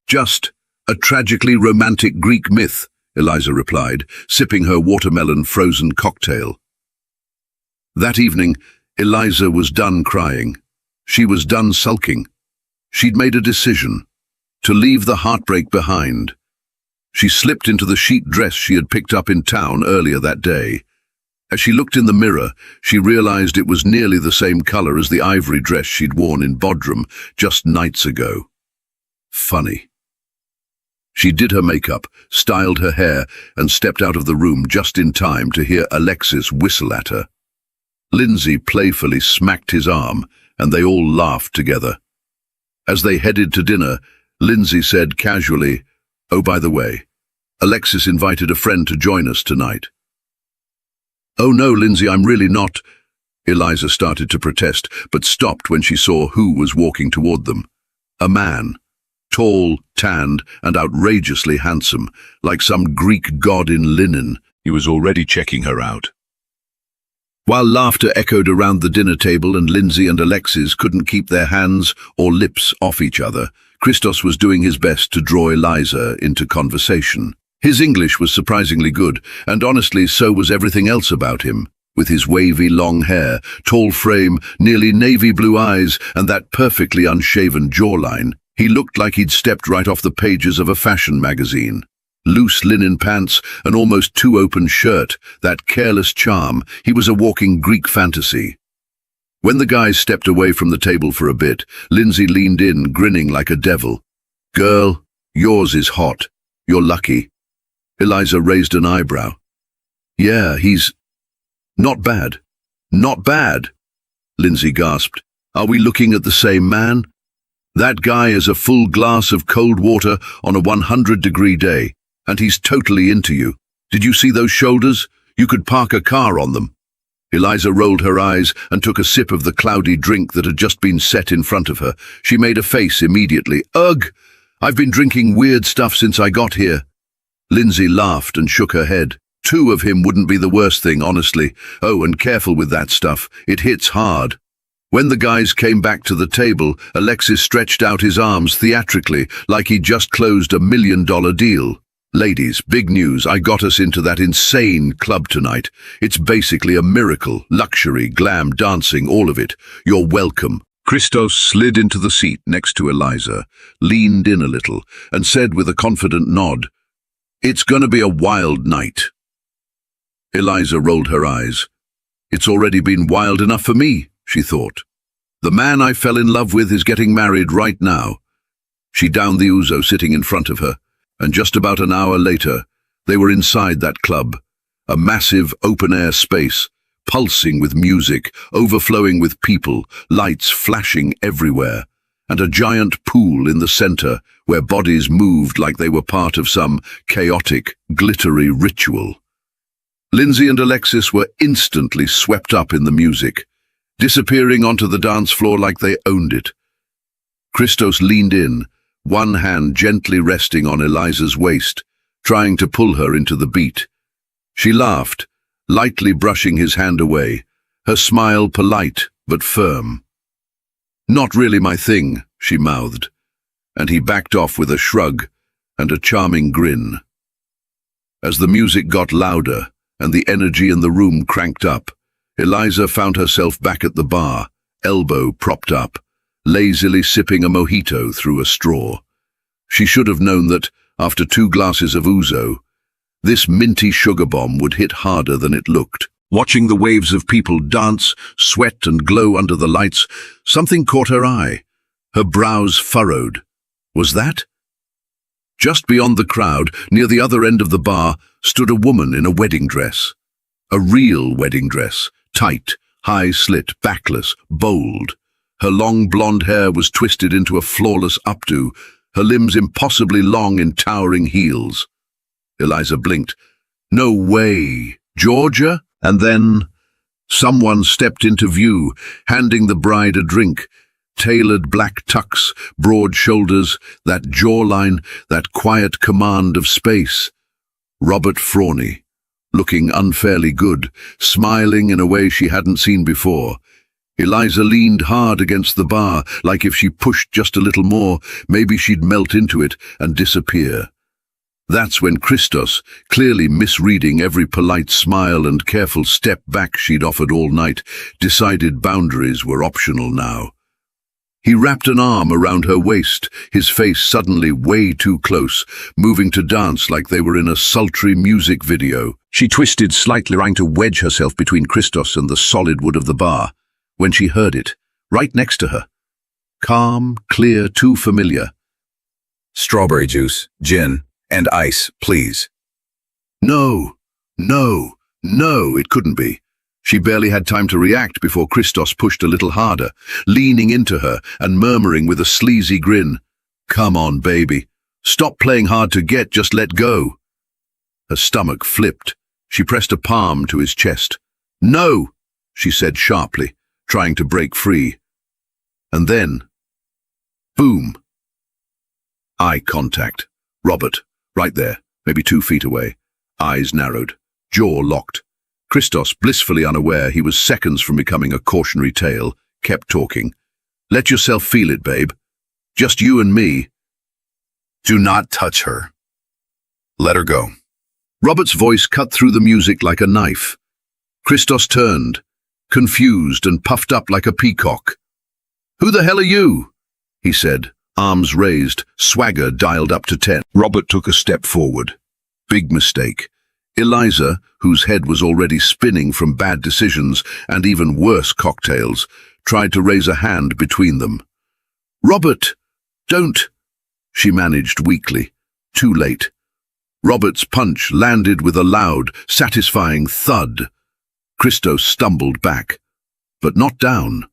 "Just a tragically romantic Greek myth," Eliza replied, sipping her watermelon frozen cocktail. That evening, Eliza was done crying. She was done sulking. She'd made a decision, to leave the heartbreak behind. She slipped into the chic dress she had picked up in town earlier that day. As she looked in the mirror, she realized it was nearly the same color as the ivory dress she'd worn in Bodrum just nights ago. Funny. She did her makeup, styled her hair, and stepped out of the room just in time to hear Alexis whistle at her. Lindsay playfully smacked his arm, and they all laughed together. As they headed to dinner, Lindsay said casually, "Oh, by the way, Alexis invited a friend to join us tonight." "Oh no, Lindsay, I'm really not." Eliza started to protest, but stopped when she saw who was walking toward them. A man. Tall, tanned, and outrageously handsome, like some Greek god in linen. He was already checking her out. While laughter echoed around the dinner table and Lindsay and Alexis couldn't keep their hands or lips off each other, Christos was doing his best to draw Eliza into conversation. His English was surprisingly good, and honestly so was everything else about him. with his wavy long hair, tall frame, nearly navy blue eyes, and that perfectly unshaven jawline. He looked like he'd stepped right off the pages of a fashion magazine. Loose linen pants, an almost too open shirt, that careless charm. He was a walking Greek fantasy. When the guys stepped away from the table for a bit, Lindsay leaned in, grinning like a devil. "Girl, yours is hot. You're lucky." Eliza raised an eyebrow. "Yeah, he's not bad. Not bad," Lindsay gasped. "Are we looking at the same man? That guy is a full glass of cold water on a 100-degree day, and he's totally into you. Did you see those shoulders? You could park a car on them." Eliza rolled her eyes and took a sip of the cloudy drink that had just been set in front of her. She made a face immediately. "Ugh! I've been drinking weird stuff since I got here." Lindsay laughed and shook her head. "Two of him wouldn't be the worst thing, honestly. Oh, and careful with that stuff. It hits hard." When the guys came back to the table, Alexis stretched out his arms theatrically, like he'd just closed a $1 million deal. "Ladies, big news. I got us into that insane club tonight. It's basically a miracle. Luxury, glam, dancing, all of it. You're welcome." Christos slid into the seat next to Eliza, leaned in a little, and said with a confident nod, "It's gonna be a wild night." Eliza rolled her eyes. "It's already been wild enough for me," she thought. "The man I fell in love with is getting married right now." She downed the ouzo sitting in front of her, and just about an hour later, they were inside that club, a massive open-air space, pulsing with music, overflowing with people, lights flashing everywhere, and a giant pool in the center where bodies moved like they were part of some chaotic, glittery ritual. Lindsay and Alexis were instantly swept up in the music, disappearing onto the dance floor like they owned it. Christos leaned in, one hand gently resting on Eliza's waist, trying to pull her into the beat. She laughed, lightly brushing his hand away, her smile polite but firm. "Not really my thing," she mouthed, and he backed off with a shrug and a charming grin. As the music got louder and the energy in the room cranked up, Eliza found herself back at the bar, elbow propped up, lazily sipping a mojito through a straw. She should have known that, after 2 glasses of ouzo, this minty sugar bomb would hit harder than it looked. Watching the waves of people dance, sweat and glow under the lights, something caught her eye. Her brows furrowed. Was that? Just beyond the crowd, near the other end of the bar, stood a woman in a wedding dress. A real wedding dress, tight, high-slit, backless, bold. Her long blonde hair was twisted into a flawless updo, her limbs impossibly long in towering heels. Eliza blinked. "No way! Georgia?" And then someone stepped into view, handing the bride a drink. Tailored black tux, broad shoulders, that jawline, that quiet command of space. Robert Frawny, looking unfairly good, smiling in a way she hadn't seen before. Eliza leaned hard against the bar, like if she pushed just a little more, maybe she'd melt into it and disappear. That's when Christos, clearly misreading every polite smile and careful step back she'd offered all night, decided boundaries were optional now. He wrapped an arm around her waist, his face suddenly way too close, moving to dance like they were in a sultry music video. She twisted slightly, trying to wedge herself between Christos and the solid wood of the bar, when she heard it, right next to her. Calm, clear, too familiar. "Strawberry juice, gin, and ice, please." No, no, no, it couldn't be. She barely had time to react before Christos pushed a little harder, leaning into her and murmuring with a sleazy grin, "Come on, baby. Stop playing hard to get, just let go." Her stomach flipped. She pressed a palm to his chest. "No," she said sharply, trying to break free. And then, boom. Eye contact. Robert, right there, maybe 2 feet away. Eyes narrowed, jaw locked. Christos, blissfully unaware he was seconds from becoming a cautionary tale, kept talking. "Let yourself feel it, babe. Just you and me." "Do not touch her. Let her go." Robert's voice cut through the music like a knife. Christos turned, confused and puffed up like a peacock. "Who the hell are you?" he said, arms raised, swagger dialed up to 10. Robert took a step forward. Big mistake. Eliza, whose head was already spinning from bad decisions and even worse cocktails, tried to raise a hand between them. "Robert, don't," she managed weakly. Too late. Robert's punch landed with a loud, satisfying thud. Christos stumbled back, but not down.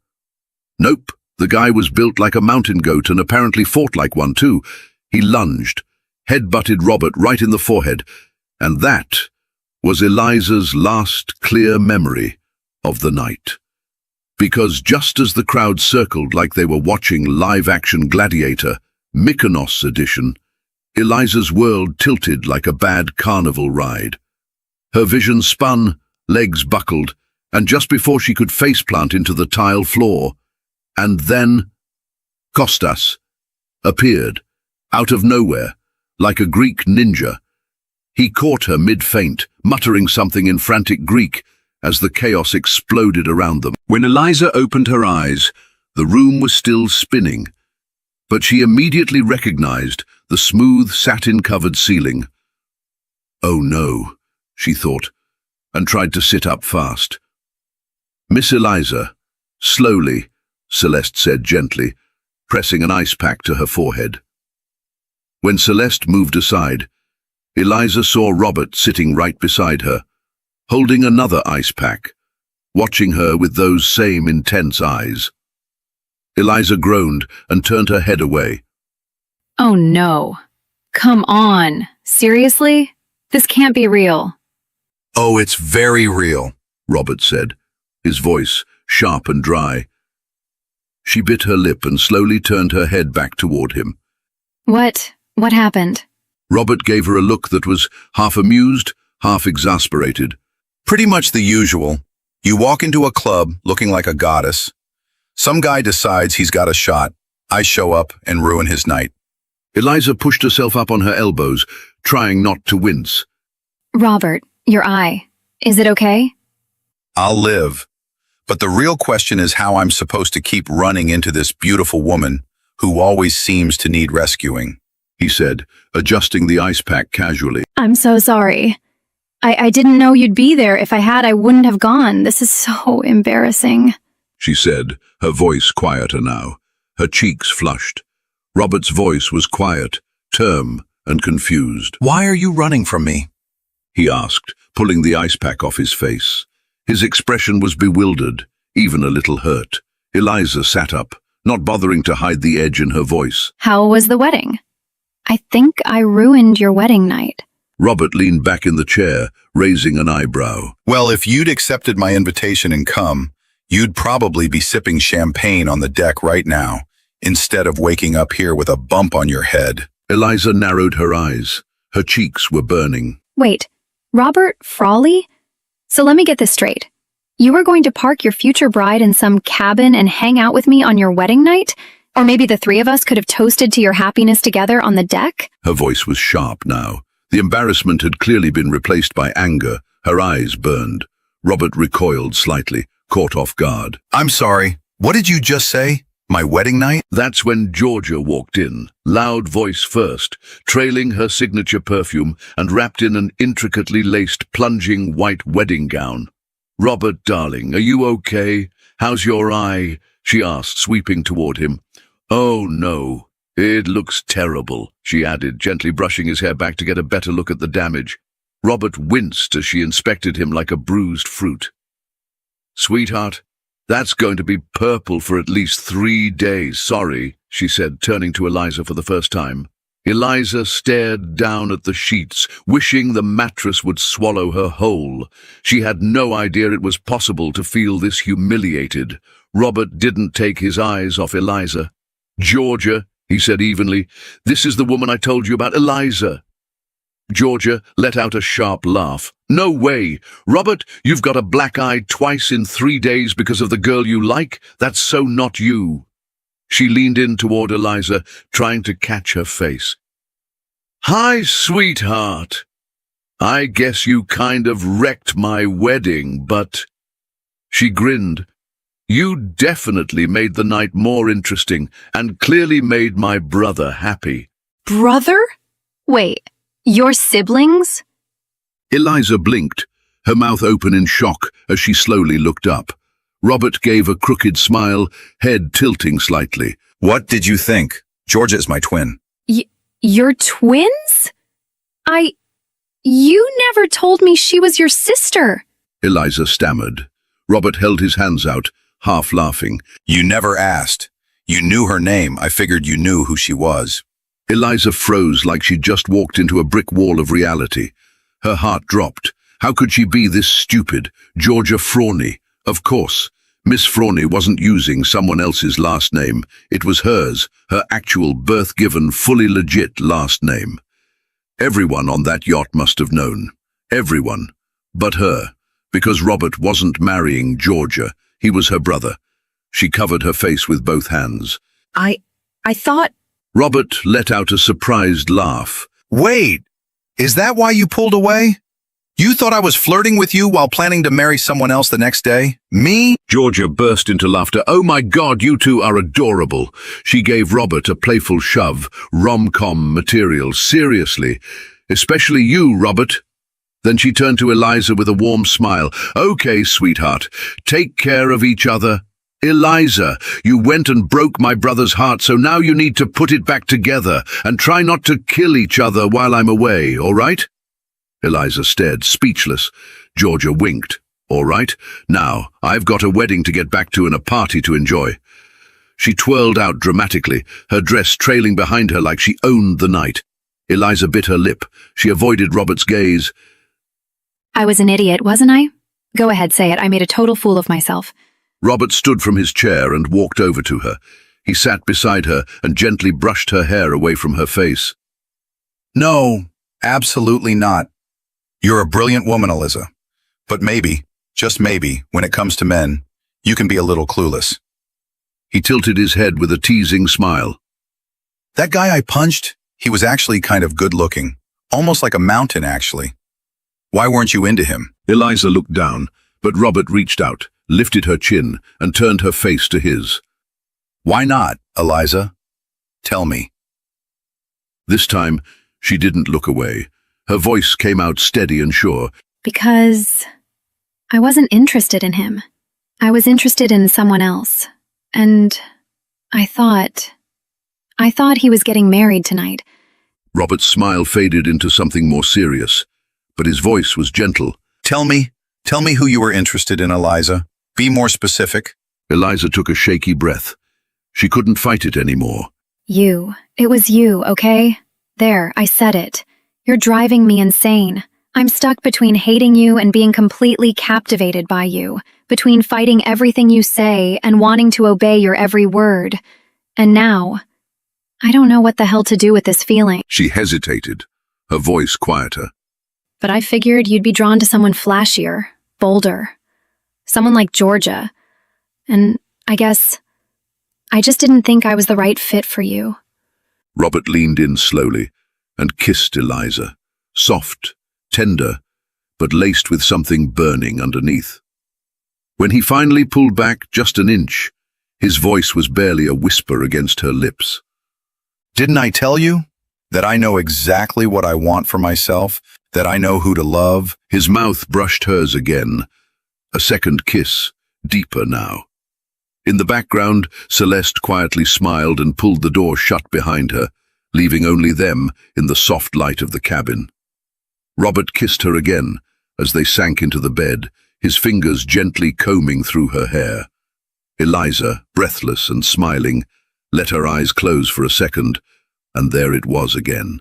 Nope, the guy was built like a mountain goat and apparently fought like one too. He lunged, head-butted Robert right in the forehead, and that was Eliza's last clear memory of the night. Because just as the crowd circled like they were watching live-action Gladiator, Mykonos edition, Eliza's world tilted like a bad carnival ride. Her vision spun, legs buckled, and just before she could faceplant into the tile floor, and then Kostas appeared, out of nowhere, like a Greek ninja. He caught her mid-faint, muttering something in frantic Greek as the chaos exploded around them. When Eliza opened her eyes, the room was still spinning, but she immediately recognized the smooth satin-covered ceiling. "Oh no," she thought, and tried to sit up fast. "Miss Eliza," slowly, Celeste said gently, pressing an ice pack to her forehead. When Celeste moved aside, Eliza saw Robert sitting right beside her, holding another ice pack, watching her with those same intense eyes. Eliza groaned and turned her head away. Oh no. Come on. Seriously? This can't be real. "Oh, it's very real," Robert said, his voice sharp and dry. She bit her lip and slowly turned her head back toward him. What happened? Robert gave her a look that was half amused, half exasperated. "Pretty much the usual. You walk into a club looking like a goddess. Some guy decides he's got a shot. I show up and ruin his night." Eliza pushed herself up on her elbows, trying not to wince. Robert, your eye. Is it okay? "I'll live. But the real question is how I'm supposed to keep running into this beautiful woman who always seems to need rescuing," he said, adjusting the ice pack casually. I'm so sorry. I didn't know you'd be there. If I had, I wouldn't have gone. This is so embarrassing. She said, her voice quieter now, her cheeks flushed. Robert's voice was quiet, term, and confused. "Why are you running from me?" he asked, pulling the ice pack off his face. His expression was bewildered, even a little hurt. Eliza sat up, not bothering to hide the edge in her voice. How was the wedding? I think I ruined your wedding night. Robert leaned back in the chair, raising an eyebrow. "Well, if you'd accepted my invitation and come, you'd probably be sipping champagne on the deck right now, instead of waking up here with a bump on your head." Eliza narrowed her eyes. Her cheeks were burning. Wait, Robert Frawley? So let me get this straight. You were going to park your future bride in some cabin and hang out with me on your wedding night? Or maybe the three of us could have toasted to your happiness together on the deck? Her voice was sharp now. The embarrassment had clearly been replaced by anger. Her eyes burned. Robert recoiled slightly, caught off guard. "I'm sorry. What did you just say? My wedding night?" That's when Georgia walked in, loud voice first, trailing her signature perfume and wrapped in an intricately laced, plunging white wedding gown. "Robert, darling, are you okay? How's your eye?" she asked, sweeping toward him. "Oh, no. It looks terrible," she added, gently brushing his hair back to get a better look at the damage. Robert winced as she inspected him like a bruised fruit. "Sweetheart, that's going to be purple for at least 3 days. Sorry," she said, turning to Eliza for the first time. Eliza stared down at the sheets, wishing the mattress would swallow her whole. She had no idea it was possible to feel this humiliated. Robert didn't take his eyes off Eliza. "Georgia," he said evenly, "this is the woman I told you about, Eliza." Georgia let out a sharp laugh. "No way! Robert, you've got a black eye twice in 3 days because of the girl you like? That's so not you." She leaned in toward Eliza, trying to catch her face. "Hi, sweetheart." I guess you kind of wrecked my wedding, but... She grinned. You definitely made the night more interesting and clearly made my brother happy. Brother? Wait, your siblings? Eliza blinked, her mouth open in shock as she slowly looked up. Robert gave a crooked smile, head tilting slightly. What did you think? Georgia is my twin. You're twins? You never told me she was your sister. Eliza stammered. Robert held his hands out, half laughing. You never asked. You knew her name. I figured you knew who she was. Eliza froze like she'd just walked into a brick wall of reality. Her heart dropped. How could she be this stupid? Georgia Frawley. Of course. Miss Frawley wasn't using someone else's last name. It was hers, her actual birth-given, fully legit last name. Everyone on that yacht must have known. Everyone. But her. Because Robert wasn't marrying Georgia. He was her brother. She covered her face with both hands. I thought... Robert let out a surprised laugh. Wait, is that why you pulled away? You thought I was flirting with you while planning to marry someone else the next day? Me? Georgia burst into laughter. Oh my God, you two are adorable. She gave Robert a playful shove. Rom-com material, seriously. Especially you, Robert. Then she turned to Eliza with a warm smile. Okay, sweetheart, take care of each other. Eliza, you went and broke my brother's heart, so now you need to put it back together and try not to kill each other while I'm away, all right? Eliza stared, speechless. Georgia winked. All right, now, I've got a wedding to get back to and a party to enjoy. She twirled out dramatically, her dress trailing behind her like she owned the night. Eliza bit her lip. She avoided Robert's gaze. I was an idiot, wasn't I? Go ahead, say it. I made a total fool of myself. Robert stood from his chair and walked over to her. He sat beside her and gently brushed her hair away from her face. No, absolutely not. You're a brilliant woman, Eliza. But maybe, just maybe, when it comes to men, you can be a little clueless. He tilted his head with a teasing smile. That guy I punched, he was actually kind of good-looking. Almost like a mountain, actually. Why weren't you into him? Eliza looked down, but Robert reached out, lifted her chin, and turned her face to his. Why not, Eliza? Tell me. This time, she didn't look away. Her voice came out steady and sure. Because I wasn't interested in him. I was interested in someone else. And I thought he was getting married tonight. Robert's smile faded into something more serious, but his voice was gentle. Tell me who you were interested in, Eliza. Be more specific. Eliza took a shaky breath. She couldn't fight it anymore. You. It was you, okay? There, I said it. You're driving me insane. I'm stuck between hating you and being completely captivated by you, between fighting everything you say and wanting to obey your every word. And now, I don't know what the hell to do with this feeling. She hesitated, her voice quieter. But I figured you'd be drawn to someone flashier, bolder, someone like Georgia. And I guess I just didn't think I was the right fit for you. Robert leaned in slowly and kissed Eliza, soft, tender, but laced with something burning underneath. When he finally pulled back just an inch, his voice was barely a whisper against her lips. Didn't I tell you that I know exactly what I want for myself, that I know who to love? His mouth brushed hers again, a second kiss, deeper now. In the background, Celeste quietly smiled and pulled the door shut behind her, leaving only them in the soft light of the cabin. Robert kissed her again as they sank into the bed, his fingers gently combing through her hair. Eliza, breathless and smiling, let her eyes close for a second, and there it was again.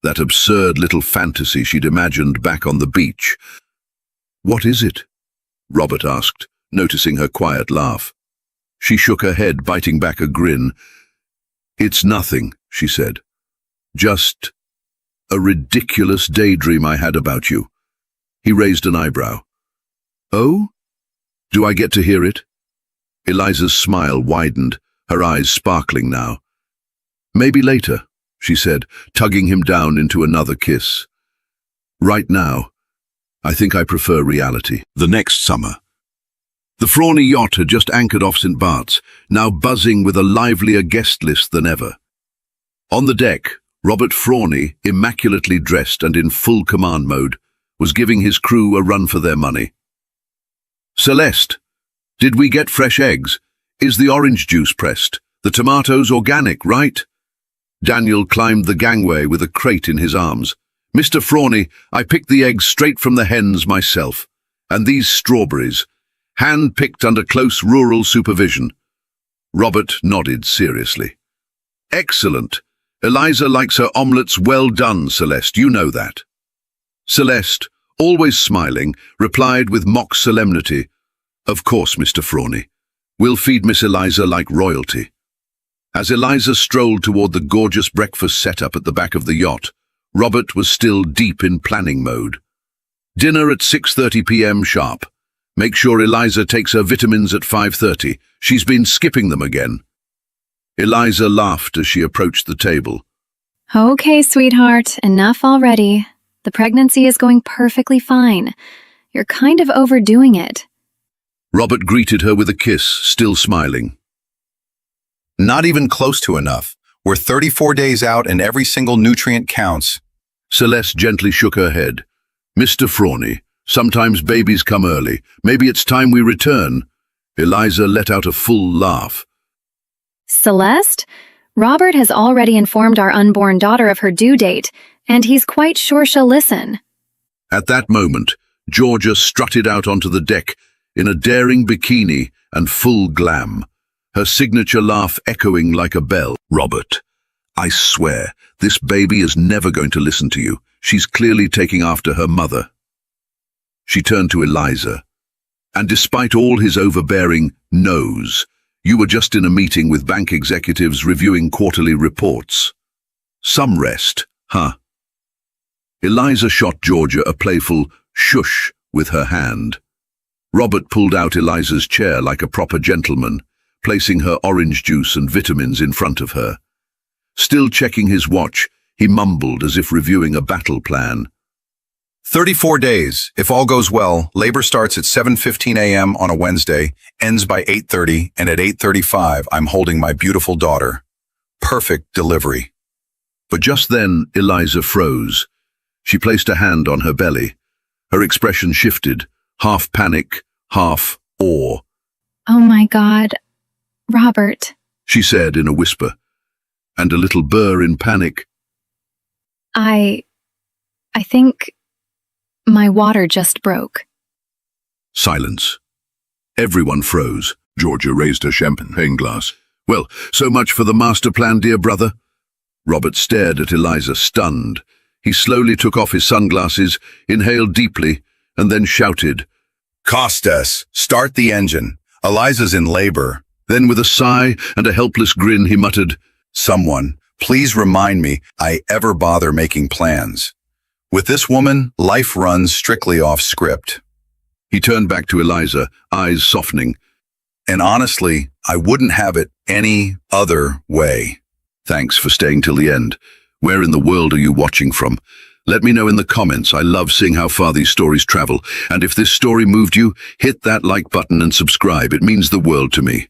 That absurd little fantasy she'd imagined back on the beach. "What is it?" Robert asked, noticing her quiet laugh. She shook her head, biting back a grin. "It's nothing," she said. "Just a ridiculous daydream I had about you." He raised an eyebrow. "Oh? Do I get to hear it?" Eliza's smile widened, her eyes sparkling now. "Maybe later," she said, tugging him down into another kiss. Right now, I think I prefer reality. The next summer. The Frawny yacht had just anchored off St. Bart's, now buzzing with a livelier guest list than ever. On the deck, Robert Frawny, immaculately dressed and in full command mode, was giving his crew a run for their money. Celeste, did we get fresh eggs? Is the orange juice pressed? The tomatoes organic, right? Daniel climbed the gangway with a crate in his arms. Mr. Frawny, I picked the eggs straight from the hens myself. And these strawberries, hand-picked under close rural supervision. Robert nodded seriously. Excellent. Eliza likes her omelettes well done, Celeste, you know that. Celeste, always smiling, replied with mock solemnity, Of course, Mr. Frawny. We'll feed Miss Eliza like royalty. As Eliza strolled toward the gorgeous breakfast setup at the back of the yacht, Robert was still deep in planning mode. Dinner at 6:30 p.m. sharp. Make sure Eliza takes her vitamins at 5:30. She's been skipping them again. Eliza laughed as she approached the table. Okay, sweetheart, enough already. The pregnancy is going perfectly fine. You're kind of overdoing it. Robert greeted her with a kiss, still smiling. Not even close to enough. We're 34 days out and every single nutrient counts. Celeste gently shook her head. Mr. Frawny, sometimes babies come early. Maybe it's time we return. Eliza let out a full laugh. Celeste? Robert has already informed our unborn daughter of her due date, and he's quite sure she'll listen. At that moment, Georgia strutted out onto the deck in a daring bikini and full glam, her signature laugh echoing like a bell. Robert, I swear, this baby is never going to listen to you. She's clearly taking after her mother. She turned to Eliza. And despite all his overbearing no's, you were just in a meeting with bank executives reviewing quarterly reports. Some rest, huh? Eliza shot Georgia a playful shush with her hand. Robert pulled out Eliza's chair like a proper gentleman, placing her orange juice and vitamins in front of her. Still checking his watch, he mumbled as if reviewing a battle plan. 34 days. If all goes well, labor starts at 7:15 a.m. on a Wednesday, ends by 8:30, and at 8:35 I'm holding my beautiful daughter. Perfect delivery. But just then, Eliza froze. She placed a hand on her belly. Her expression shifted, half panic, half awe. Oh my God, Robert. She said in a whisper, and a little burr in panic. I think my water just broke. Silence. Everyone froze. Georgia raised her champagne glass. Well, so much for the master plan, dear brother. Robert stared at Eliza, stunned. He slowly took off his sunglasses, inhaled deeply, and then shouted, Costas, start the engine. Eliza's in labor. Then with a sigh and a helpless grin, he muttered, Someone, please remind me I ever bother making plans. With this woman, life runs strictly off script. He turned back to Eliza, eyes softening. And honestly, I wouldn't have it any other way. Thanks for staying till the end. Where in the world are you watching from? Let me know in the comments. I love seeing how far these stories travel. And if this story moved you, hit that like button and subscribe. It means the world to me.